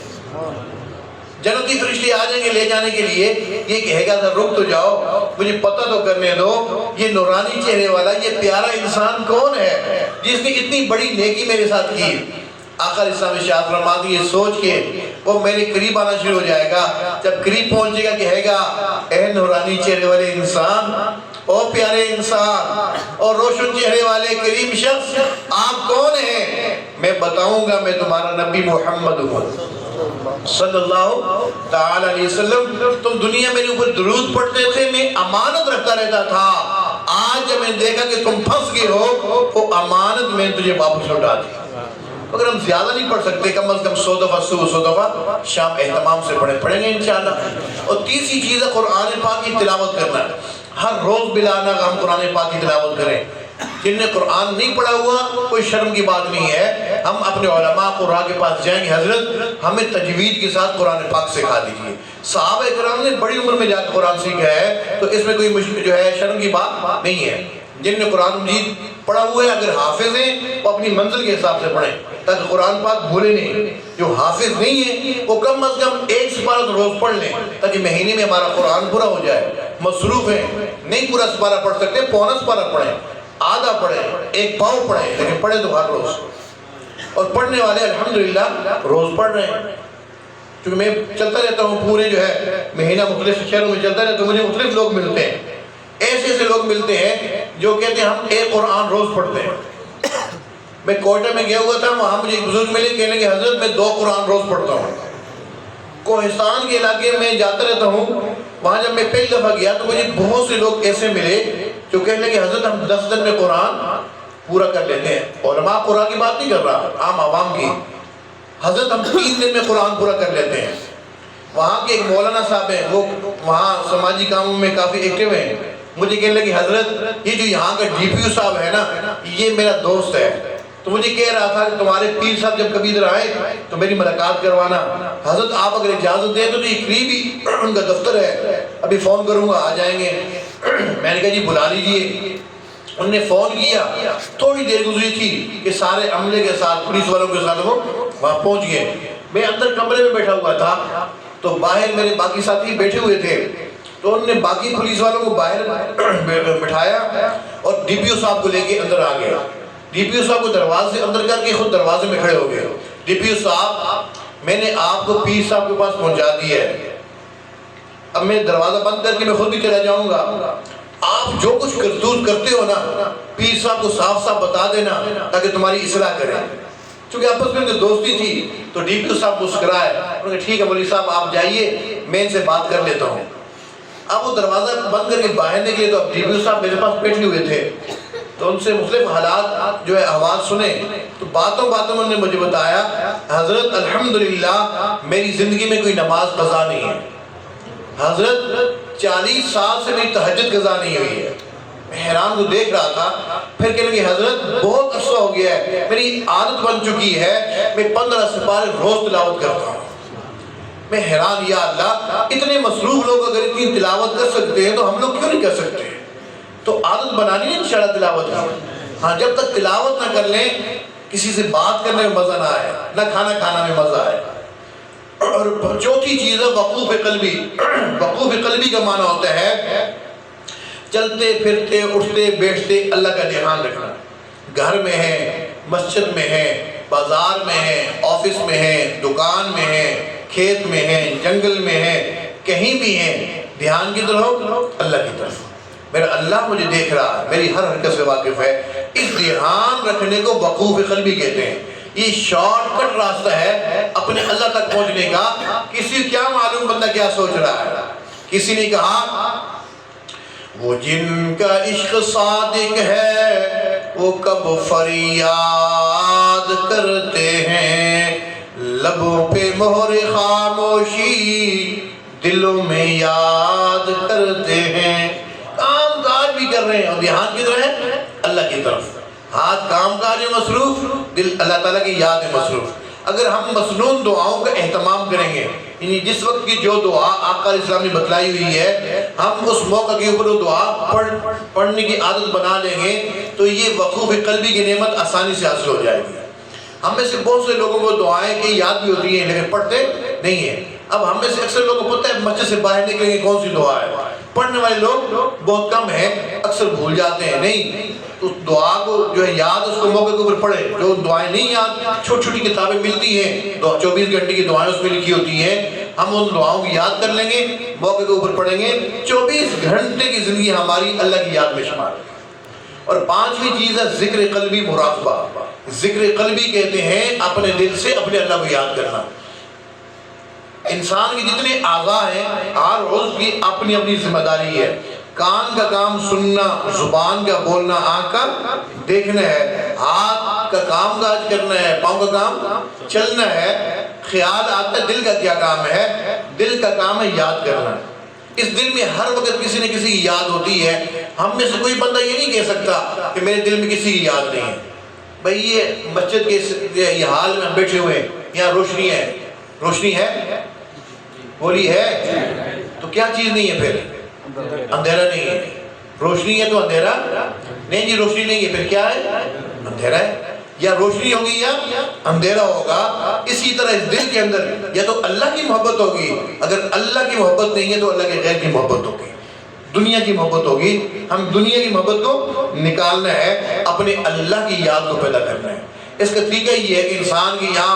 جنتی فرشتے آ جائیں گے لے جانے کے لیے، یہ کہے گا ذرا رک تو جاؤ مجھے پتہ تو کرنے دو یہ نورانی چہرے والا یہ پیارا انسان کون ہے جس نے اتنی بڑی نیکی میرے ساتھ کی۔ آقا علیہ السلام ارشاد فرماتے ہیں یہ سوچ کے وہ میرے قریب آنا شروع ہو جائے گا، جب قریب پہنچے گا کہے گا اے نورانی چہرے والے انسان، او پیارے انسان اور روشن چہرے والے کریم شخص آپ کون ہیں؟ میں بتاؤں گا میں تمہارا نبی محمد ہوں صلی اللہ تعالی علیہ وسلم۔ تم دنیا میرے اوپر درود پڑھتے تھے، میں امانت رکھتا رہتا تھا، آج جب میں نے دیکھا کہ تم پھنس گئے ہو وہ امانت میں تجھے واپس لوٹا دی۔ اگر ہم زیادہ نہیں پڑھ سکتے کم از کم 100 دفعہ صبح 100 دفعہ شام اہتمام سے پڑھیں گے انشاءاللہ۔ اور تیسری چیز ہے قرآن پاک کی تلاوت کرنا، ہر روز بلا ناغہ ہم قرآن پاک کی تلاوت کریں۔ جن نے قرآن نہیں پڑھا ہوا کوئی شرم کی بات نہیں ہے، ہم اپنے علماء قراء کے پاس جائیں گے حضرت ہمیں تجوید کے ساتھ قرآن پاک سکھا دیجیے۔ صحابہ کرام نے بڑی عمر میں جا کے قرآن سیکھا ہے تو اس میں کوئی مشکل جو ہے شرم کی بات نہیں ہے۔ جن نے قرآن مجید پڑھا ہوا ہے اگر حافظ ہیں وہ اپنی منزل کے حساب سے پڑھیں تاکہ قرآن پاک بھولے نہیں۔ جو حافظ نہیں ہے وہ کم از کم 1 سپارہ روز پڑھ لیں تاکہ مہینے میں ہمارا قرآن پورا ہو جائے۔ مصروف ہیں نہیں پورا سپارہ پڑھ سکتے، پونا سپارہ پڑھیں، آدھا پڑھیں، 1 پاؤ پڑھیں، لیکن پڑھیں تو ہر روز۔ اور پڑھنے والے الحمدللہ روز پڑھ رہے ہیں، کیونکہ میں چلتا رہتا ہوں پورے جو ہے مہینہ مختلف شہروں میں چلتا رہتا ہوں، مجھے مختلف لوگ ملتے ہیں، ایسے ایسے لوگ ملتے ہیں جو کہتے ہیں ہم 1 قرآن روز پڑھتے ہیں۔ میں کوئٹہ میں گیا ہوا تھا، وہاں مجھے ایک بزرگ ملے کہنے لگے حضرت میں 2 قرآن روز پڑھتا ہوں۔ کوہستان کے علاقے میں جاتا رہتا ہوں، وہاں جب میں پہلی دفعہ گیا تو مجھے بہت سے لوگ ایسے ملے جو کہنے لگے حضرت ہم 10 دن میں قرآن پورا کر لیتے ہیں۔ علماء قرآن کی بات نہیں کر رہا، عام عوام کی، حضرت ہم 3 دن میں قرآن پورا کر لیتے ہیں۔ وہاں کے ایک مولانا صاحب ہیں، وہ وہاں سماجی کاموں میں کافی ایکٹیو ہیں، مجھے کہنے لگے حضرت یہ جو یہاں کا DPO صاحب ہے نا یہ میرا دوست ہے، تو مجھے کہہ رہا تھا کہ تمہارے پیر صاحب جب کبھی ادھر آئے تو میری ملاقات کروانا۔ حضرت آپ اگر اجازت دیں تو یہ قریب ہی ان کا دفتر ہے، ابھی فون کروں گا آ جائیں گے۔ میں نے کہا جی بلا لیجئے۔ انہوں نے فون کیا، تھوڑی دیر گزری تھی کہ سارے عملے کے ساتھ پولیس والوں کے ساتھ وہ وہاں پہنچ گئے۔ میں اندر کمرے میں بیٹھا ہوا تھا تو باہر میرے باقی ساتھی بیٹھے ہوئے تھے، تو انہوں نے باقی پولیس والوں کو باہر بٹھایا اور DPO صاحب کو لے کے اندر آ گیا۔ DPO صاحب کو دروازے سے اندر کر کے خود دروازے میں کھڑے ہو گئے۔ DPO صاحب میں نے آپ کو پیر صاحب کے پاس پہنچا دیا ہے، اب میں دروازہ بند کر کے میں خود بھی چلا جاؤں گا، آپ جو کچھ کرتوت کرتے ہو نا پیر صاحب کو صاف صاف بتا دینا تاکہ تمہاری اصلاح کریں۔ چونکہ آپس میں دوستی تھی تو ڈی پی او صاحب مسکرائے، انہوں نے کہا ٹھیک ہے مولوی صاحب آپ جائیے، میں ان سے بات کر لیتا ہوں۔ اب وہ دروازہ بند کر کے باہر نکلے تو اب ڈی پی او صاحب میرے پاس بیٹھے ہوئے تھے، تو ان سے مختلف حالات جو ہے احوال سنے، تو باتوں میں انہوں نے مجھے بتایا حضرت الحمدللہ میری زندگی میں کوئی نماز قضا نہیں ہے، حضرت 40 سال سے میری تہجد قضا نہیں ہوئی ہے۔ میں حیران کو دیکھ رہا تھا، پھر کہنے لگے حضرت بہت عرصہ ہو گیا ہے، میری عادت بن چکی ہے، میں 15 سپارے روز تلاوت کرتا ہوں۔ میں حیران، یا اللہ اتنے مصروف لوگ اگر اتنی تلاوت کر سکتے ہیں تو ہم لوگ کیوں نہیں کر سکتے؟ تو عادت بنانی ہے انشاءاللہ تلاوت کی۔ ہاں جب تک تلاوت نہ کر لیں، کسی سے بات کرنے میں مزہ نہ آئے، نہ کھانا کھانا میں مزہ آئے۔ اور چوتھی چیز ہے وقوف قلبی۔ وقوف قلبی کا معنی ہوتا ہے چلتے پھرتے اٹھتے بیٹھتے اللہ کا دھیان رکھنا، گھر میں ہے، مسجد میں ہے، بازار میں ہے، آفس میں ہے، دکان میں ہے، کھیت میں ہے، جنگل میں ہے، کہیں بھی ہے، دھیان کی طرف اللہ کی طرف۔ میرا اللہ مجھے دیکھ رہا ہے، میری ہر حرکت سے واقف ہے، اس دھیان رکھنے کو وقوف قلبی کہتے ہیں۔ یہ شارٹ کٹ راستہ ہے اپنے اللہ تک پہنچنے کا۔ کسی کیا معلوم بندہ کیا سوچ رہا ہے؟ کسی نے کہا وہ جن کا عشق صادق ہے وہ کب فریاد کرتے ہیں، لبوں پہ مہر خاموشی دلوں میں یاد کرتے ہیں۔ کام کاج بھی کر رہے ہیں اور دھیان کدھر ہے؟ اللہ کی طرف۔ ہاتھ کام کاج میں مصروف، دل اللہ تعالیٰ کی یاد میں مصروف۔ اگر ہم مسنون دعاؤں کا اہتمام کریں گے، یعنی جس وقت کی جو دعا آقا علیہ السلام نے بتلائی ہوئی ہے، ہم اس موقع کے اوپر وہ دعا پڑھنے کی عادت بنا لیں گے تو یہ وقوف قلبی کی نعمت آسانی سے حاصل ہو جائے گی۔ ہم میں سے بہت سے لوگوں کو دعائیں کی یاد بھی ہوتی ہیں لیکن پڑھتے نہیں ہیں۔ اب ہم میں سے اکثر لوگوں کو پتہ ہے مسجد سے باہر نکلیں گے کون سی دعا ہے، پڑھنے والے لوگ بہت کم ہیں، اکثر بھول جاتے ہیں۔ نہیں، اس دعا کو جو ہے یاد اس کو موقع کے اوپر پڑھے۔ جو دعائیں نہیں یاد، چھوٹی چھوٹی کتابیں ملتی ہیں 24 گھنٹے کی دعائیں اس میں لکھی ہوتی ہیں، ہم ان دعاؤں کی یاد کر لیں گے، موقع کے اوپر پڑھیں گے، 24 گھنٹے کی زندگی ہماری اللہ کی یاد میں شمار ہے۔ اور 5ویں چیز ہے ذکر قلبی مراقبہ۔ ذکر قلبی کہتے ہیں اپنے دل سے اپنے اللہ کو یاد کرنا۔ انسان کے جتنے اعضاء ہیں ہر عضو کی اپنی اپنی ذمہ داری ہے۔ کان کا کام سننا، زبان کا بولنا، آنکھ کا دیکھنا ہے، ہاتھ کا کام کاج کرنا ہے، پاؤں کا کام چلنا ہے، خیال آتا ہے دل کا کیا کام ہے، دل کا کام ہے یاد کرنا۔ اس دل میں ہر وقت کسی نہ کسی کی یاد ہوتی ہے۔ ہم میں سے کوئی بندہ یہ نہیں کہہ سکتا کہ میرے دل میں کسی کی یاد نہیں ہے۔ بھئی یہ مسجد کے یہ حال میں ہم بیٹھے ہوئے ہیں، یہاں روشنی ہے، روشنی ہے بولی ہے تو کیا چیز نہیں ہے؟ پھر اندھیرا نہیں ہے۔ روشنی ہے تو اندھیرا نہیں جی، روشنی نہیں ہے پھر کیا ہے؟ اندھیرا ہے۔ یا روشنی ہوگی یا اندھیرا ہوگا۔ اسی طرح اس دل کے اندر یا تو اللہ کی محبت ہوگی، اگر اللہ کی محبت نہیں ہے تو اللہ کے غیر کی محبت ہوگی، دنیا کی محبت ہوگی۔ ہم دنیا کی محبت کو نکالنا ہے، اپنے اللہ کی یاد کو پیدا کرنا ہے۔ اس کا طریقہ یہ ہے کہ انسان کی یہاں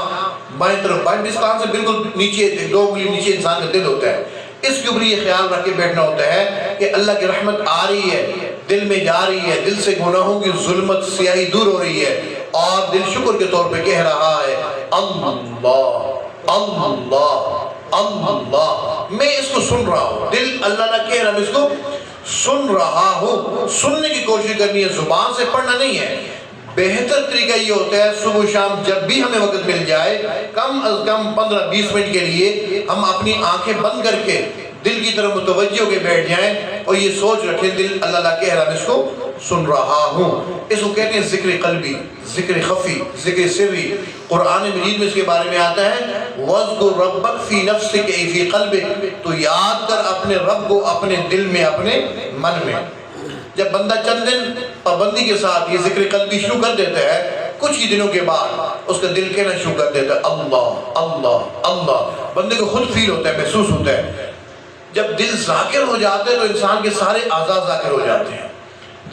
بائیں طرف، بائیں دستان سے بالکل نیچے 2 انگلی نیچے انسان کا دل ہوتا ہے، اس کے اوپر یہ خیال رکھ کے بیٹھنا ہوتا ہے کہ اللہ کی رحمت آ رہی ہے، دل میں جا رہی ہے، دل سے گناہوں کی ظلمت سیاہی دور ہو رہی ہے، اور دل شکر کے طور پہ کہہ رہا ہے اللہ اللہ اللہ، میں اس کو سن رہا ہوں۔ دل اللہ نہ کہہ رہا، میں اس کو سن رہا ہوں۔ سننے کی کوشش کرنی ہے، زبان سے پڑھنا نہیں ہے۔ بہتر طریقہ یہ ہوتا ہے صبح و شام جب بھی ہمیں وقت مل جائے، کم از کم 15-20 منٹ کے لیے ہم اپنی آنکھیں بند کر کے دل کی طرف متوجہ ہو کے بیٹھ جائیں اور یہ سوچ رکھیں دل اللہ کہہ رہا میں اس کو سن رہا ہوں۔ اس کو کہتے ہیں ذکر قلبی، ذکر خفی، ذکر سری۔ قرآن مجید میں اس کے بارے میں آتا ہے وَاذْكُرْ رَبَّكَ فِي نَفْسِكَ أَيْ فِي قَلْبِكَ، تو یاد کر اپنے رب کو اپنے دل میں، اپنے من میں۔ جب بندہ چند دن پابندی کے ساتھ یہ ذکر قلبی شروع کر دیتا ہے، کچھ ہی دنوں کے بعد اس کا دل کہنا شروع کر دیتا ہے اللہ اللہ اللہ۔ بندے کو خود فیل ہوتا ہے، محسوس ہوتا ہے۔ جب دل ذاکر ہو جاتا ہے تو انسان کے سارے اعضاء ذاکر ہو جاتے ہیں۔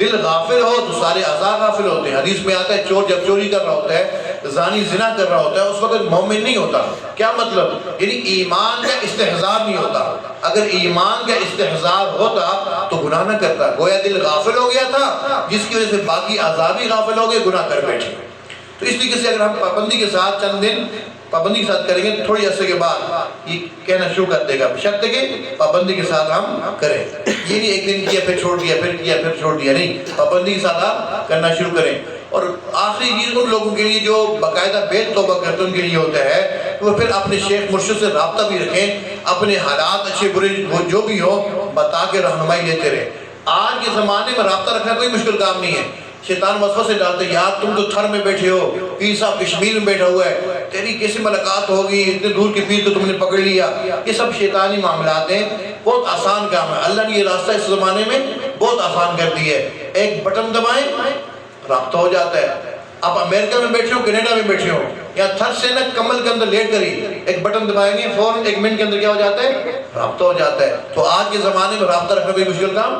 دل غافل ہو تو سارے اعضاء غافل ہوتے ہیں۔ حدیث میں آتا ہے چور جب چوری کر رہا ہوتا ہے زانی زنا کر رہا ہوتا ہے اس وقت مومن نہیں ہوتا. کیا مطلب؟ یعنی ایمان کا استحضار نہیں ہوتا. اگر ایمان کا استحضار ہوتا تو گناہ نہ کرتا. گویا دل غافل ہو گیا تھا جس کی وجہ سے باقی اعضاء بھی غافل ہو گئے, گناہ کر بیٹھے. تو اس طریقے سے اگر ہم پابندی کے ساتھ چند دن پابندی کے ساتھ کریں گے, تھوڑی عرصے کے بعد یہ کہنا شروع کر دے گا بشرط کہ پابندی کے ساتھ ہم کریں. یہ نہیں ایک دن کیا پھر چھوڑ دیا, پھر کیا پھر چھوڑ دیا, نہیں, پابندی کے ساتھ آپ کرنا شروع کریں. اور آخری چیز ان لوگوں کے لیے جو باقاعدہ بے توبہ کرتے ان کے لیے ہوتا ہے وہ پھر اپنے شیخ مرشد سے رابطہ بھی رکھیں, اپنے حالات اچھے برے وہ جو بھی ہو بتا کے رہنمائی لیتے رہیں. آج کے زمانے میں رابطہ رکھنا کوئی مشکل کام نہیں ہے. شیطان وسوسے ڈالتے, یار تم تو تھر میں بیٹھے ہو, پیر صاحب کشمیر میں بیٹھا ہوا ہے, تیری کیسے ملاقات ہوگی, اتنے دور کے پیر تو تم نے پکڑ لیا. یہ سب شیطانی معاملات ہیں, بہت آسان کام ہے. اللہ نے یہ راستہ اس زمانے میں بہت آسان کر دی ہے. ایک بٹن دبائیں رابطہ ہو جاتا ہے. آپ امریکہ میں بیٹھے ہو, کینیڈا میں بیٹھے ہو, یا تھر سے نہ کمل کے اندر لیٹ کری, ایک بٹن دبائیں گے فوراً 1 منٹ کے اندر کیا ہو جاتا ہے, رابطہ ہو جاتا ہے. تو آج کے زمانے میں رابطہ رکھنا کوئی مشکل کام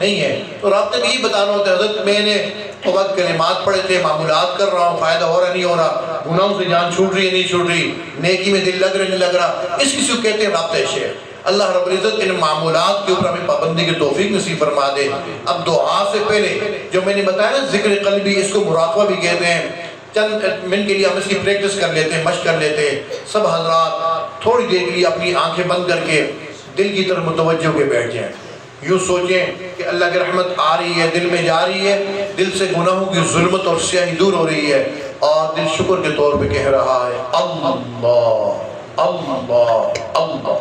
نہیں ہے. تو رابطے میں یہی بتانا ہوتا ہے, حضرت میں نے وقت کلمات پڑھے تھے, معمولات کر رہا ہوں, فائدہ ہو رہا نہیں ہو رہا, گناہوں سے جان چھوٹ رہی ہے نہیں چھوٹ رہی, نیکی میں دل لگ رہا نہیں لگ رہا, اس کسی کو کہتے ہیں رابطہ شیخ. اللہ رب العزت ان معمولات کے اوپر ہمیں پابندی کی توفیق نصیب فرما دے. اب دعا سے پہلے جو میں نے بتایا نا ذکر قلبی, اس کو مراقبہ بھی کہتے ہیں, چند منٹ کے لیے ہم اس کی پریکٹس کر لیتے ہیں, مشق کر لیتے ہیں. سب حضرات تھوڑی دیر کے لیے اپنی آنکھیں بند کر کے دل کی طرف متوجہ ہو کے بیٹھ جائیں. یوں سوچیں کہ اللہ کی رحمت آ رہی ہے, دل میں جا رہی ہے, دل سے گناہوں کی ظلمت اور سیاہی دور ہو رہی ہے, اور دل شکر کے طور پہ کہہ رہا ہے اللہ اللہ اللہ.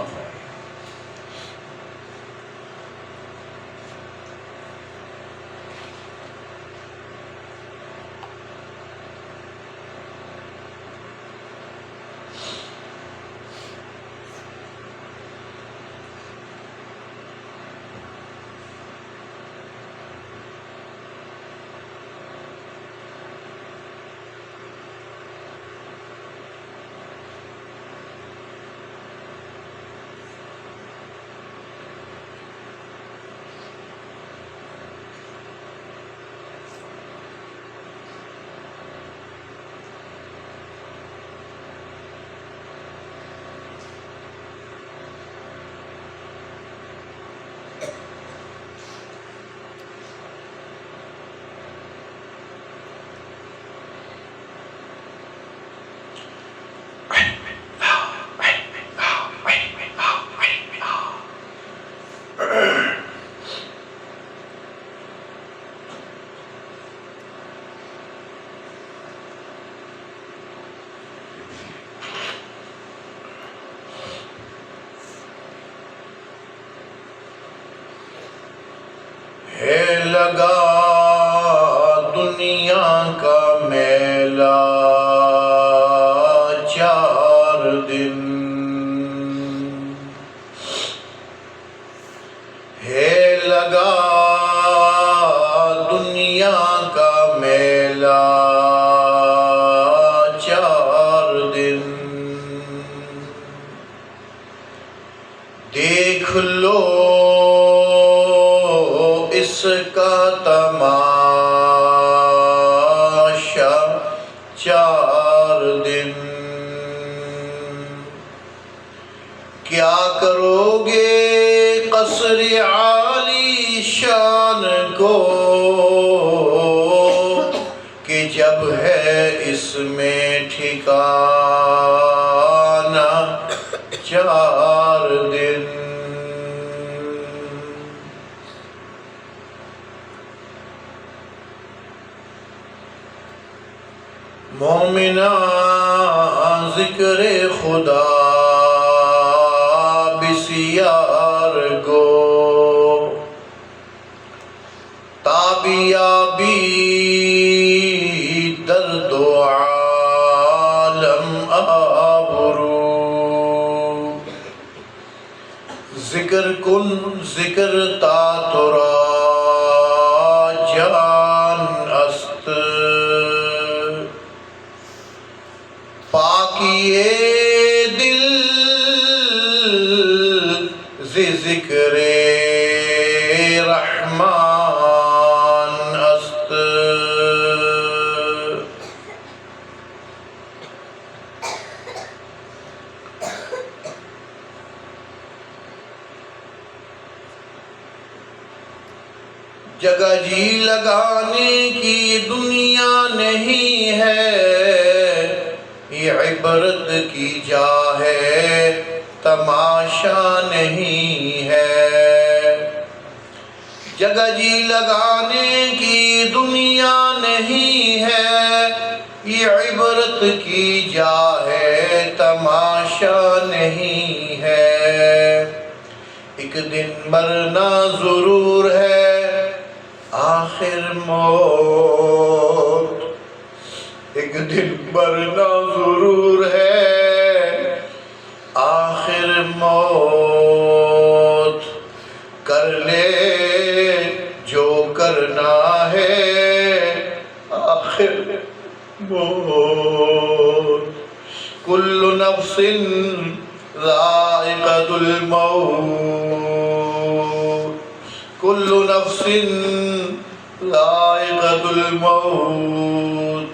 لگا دنیا کا میلہ 4 دن, ہے لگا دنیا کا میلہ 4 دن, دیکھ لو اس کا تماشا 4 دن, کیا کرو گے قصر عالی شان کو کہ جب ہے اس میں ٹھکانہ 4 دن. مومنہ ذکر خدا بسیار گو, تابیابی درد و عالم آبرو, ذکر کن ذکر تا ترا جان است, پاکیے دل ذکر رحمان است, جگہ جی لگانے کی دنیا نہیں ہے، یہ عبرت کی جا ہے تماشا نہیں ہے۔ جگہ جی لگانے کی دنیا نہیں ہے، یہ عبرت کی جا ہے تماشا نہیں ہے۔ ایک دن مرنا ضرور ہے آخر موت، ایک دن مرنا ضرور ہے آخر موت، کر لے جو کرنا ہے آخر موت۔ کل نفس ذائقۃ الموت، کل نفس ذائقۃ الموت۔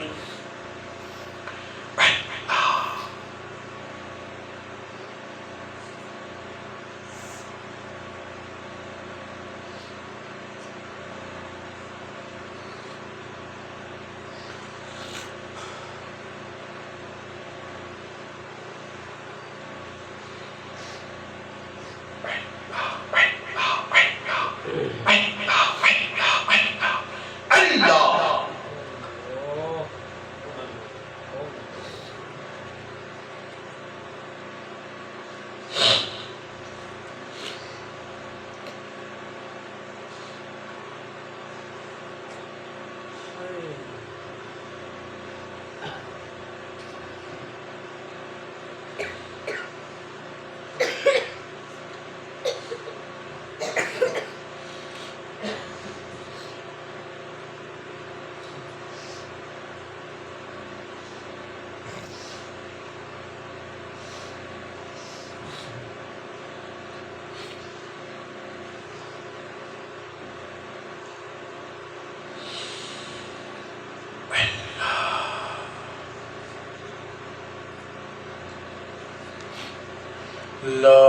لا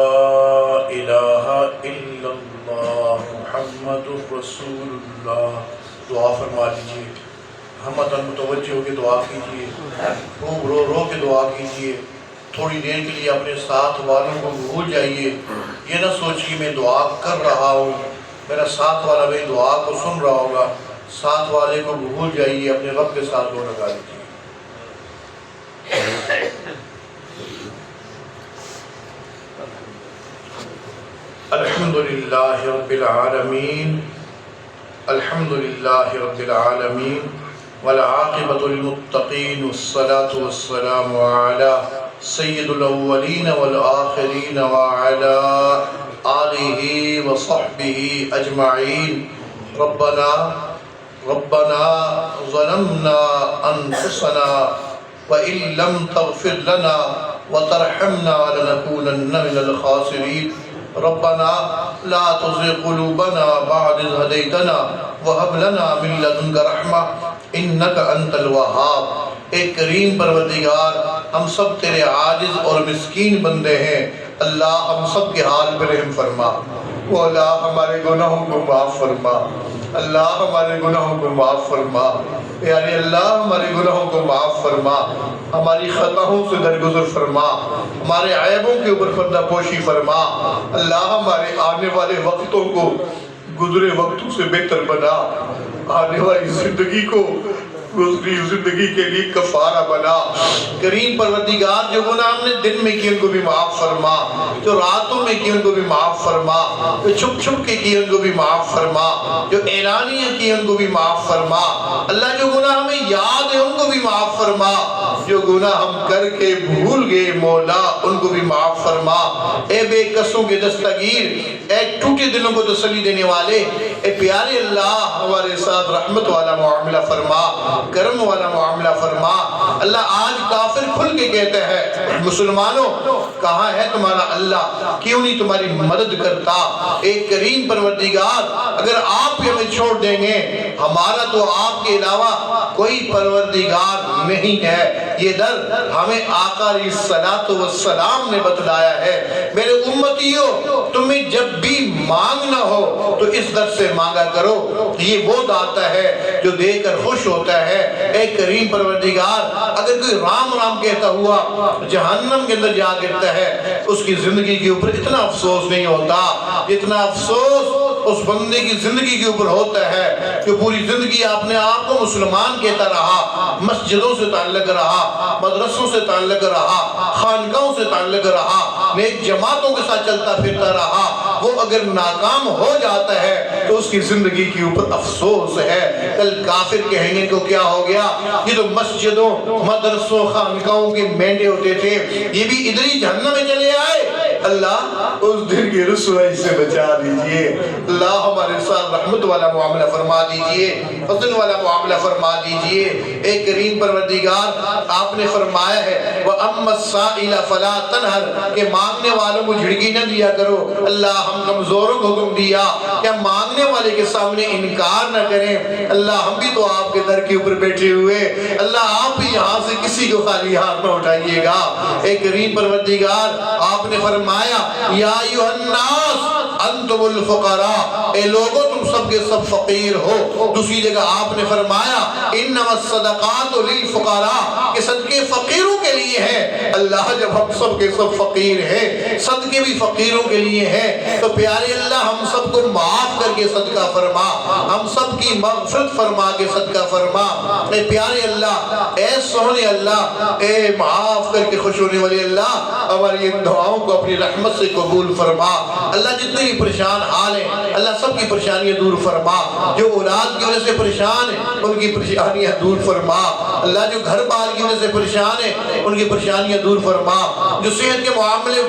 الہ الا اللہ محمد رسول اللہ۔ دعا فرما لیجئے، ہمتاً متوجہ ہو کے دعا کیجئے، خوب رو رو کے دعا کیجئے۔ تھوڑی دیر کے لیے اپنے ساتھ والوں کو بھول جائیے، یہ نہ سوچیے میں دعا کر رہا ہوں، میرا ساتھ والا میری دعا کو سن رہا ہوگا۔ ساتھ والے کو بھول جائیے، اپنے رب کے ساتھ دعا لگا لیجئے۔ الحمدللہ رب العالمین، الحمدللہ رب العالمین، والعاقبۃ للمتقین، والصلاة والسلام علی سید الاولین والآخرین، وعلی آلہ وصحبہ اجمعین۔ ربنا ظلمنا انفسنا وإن لم تغفر لنا وترحمنا لنكونن من الخاسرين۔ ربنا لا تزغ قلوبنا بعد إذ هديتنا وهب لنا من لدنك رحمة إنك أنت الوهاب۔ اے کریم پروردگار، ہم سب تیرے عاجز اور مسکین بندے ہیں، اللہ ہم سب کے حال پر رحم فرما۔ مولا ہمارے گناہوں کو معاف فرما، اللہ ہمارے گناہوں کو معاف فرما، پیارے اللہ ہمارے گناہوں کو معاف فرما، ہماری خطاؤں سے درگزر فرما، ہمارے عیبوں کے اوپر پردہ پوشی فرما۔ اللہ ہمارے آنے والے وقتوں کو گزرے وقتوں سے بہتر بنا، آنے والی زندگی کو گزری زندگی کے لیے کفارہ بنا۔ کریم پروردگار، جو گناہ ہم نے دن میں کی ان کو بھی معاف فرما، جو راتوں میں کی ان کو بھی معاف فرما، جو چھپ چھپ کے کی ان کو بھی معاف فرما، جو اعلانیہ کی ان کو بھی معاف فرما۔ اللہ جو گناہ ہمیں یاد ہے ان کو بھی معاف فرما، جو گناہ ہم کر کے بھول گئے مولا ان کو بھی معاف فرما۔ اے بے قصوں کے دستگیر، اے ٹوٹے دلوں کو تسلی دینے والے، اے پیارے اللہ ہمارے ساتھ رحمت والا معاملہ فرما، کرم والا معاملہ فرما۔ اللہ آج کافر کھل کے کہتے ہیں مسلمانوں کہاں ہے تمہارا اللہ، کیوں نہیں تمہاری مدد کرتا؟ ایک کریم پروردگار، اگر آپ ہی ہمیں چھوڑ دیں گے، ہمارا تو آپ کے علاوہ کوئی پروردگار نہیں ہے۔ یہ در ہمیں آقا علیہ السلام نے بتلایا ہے۔ میرے امتیوں، تمہیں جب بھی مانگنا ہو تو اس در سے مانگا کرو، یہ وہ داتا ہے جو دے کر خوش ہوتا ہے۔ اے کریم پروردگار، اگر کوئی رام رام کہتا ہوا جہنم کے اندر جا گرتا ہے، اس کی زندگی کے اوپر اتنا افسوس نہیں ہوتا جتنا افسوس اس بندے کی زندگی کے اوپر ہوتا ہے جو پوری زندگی اپنے آپ کو مسلمان کہتا رہا، مسجدوں سے تعلق رہا، مدرسوں سے تعلق رہا، خانقاہوں سے تعلق رہا، نیک جماعتوں کے ساتھ چلتا پھرتا رہا، وہ اگر ناکام ہو جاتا ہے تو اس کی زندگی کے اوپر افسوس ہے۔ کل کافر کہیں گے کو کیا ہو گیا، یہ تو مسجدوں مدرسوں خانقاہوں کے مینڈے ہوتے تھے، یہ بھی ادھر ہی جہنم میں چلے آئے۔ اللہ اس دن کی رسوائی سے بچا دیجئے، اللہ ہمارے ساتھ رحمت والا معاملہ فرما دیجئے، فضل والا معاملہ فرما دیجئے۔ اے کریم پروردگار، آپ نے فرمایا ہے وَأَمَّا السَّائِلَ فَلَا تَنْهَرْ، کہ مانگنے والوں کو جھڑکی نہ دیا کرو۔ اللہ ہم کمزوروں کو حکم دیا کہ ہم مانگنے والے کے سامنے انکار نہ کریں۔ اللہ ہم بھی تو آپ کے در کے اوپر بیٹھے ہوئے، اللہ آپ بھی یہاں سے کسی کو خالی ہاتھ نہ اٹھائیے گا۔ اے کریم پروردگار، آپ نے فرمایا یا ایھا الناس انتم الفقراء، اے لوگوں تم سب کے سب فقیر ہو۔ دوسری جگہ آپ نے فرمایا انما الصدقات للفقراء، کہ صدقے فقیروں کے لیے ہیں۔ اللہ جب ہم سب کے سب فقیر ہیں، صدقے بھی فقیروں کے لیے ہیں، تو پیارے اللہ ہم سب کو معاف کر کے صدقہ فرما، ہم سب کی مغفرت فرما کے صدقہ فرما۔ اے پیارے اللہ، اے سونے اللہ، اے معاف کر کے خوش ہونے والے اللہ، ہماری ان دعاؤں کو اپنی رحمت سے قبول فرما۔ اللہ جتنے بھی پریشان حال ہیں، اللہ سب کی پریشانیاں دور فرما۔ جو اولاد کی وجہ سے پریشان ہیں ان کی پریشانیاں دور فرما۔ اللہ جو گھر بار کی وجہ سے پریشان ہیں ان کی پریشانیاں دور فرما۔ جو صحت کے معاملے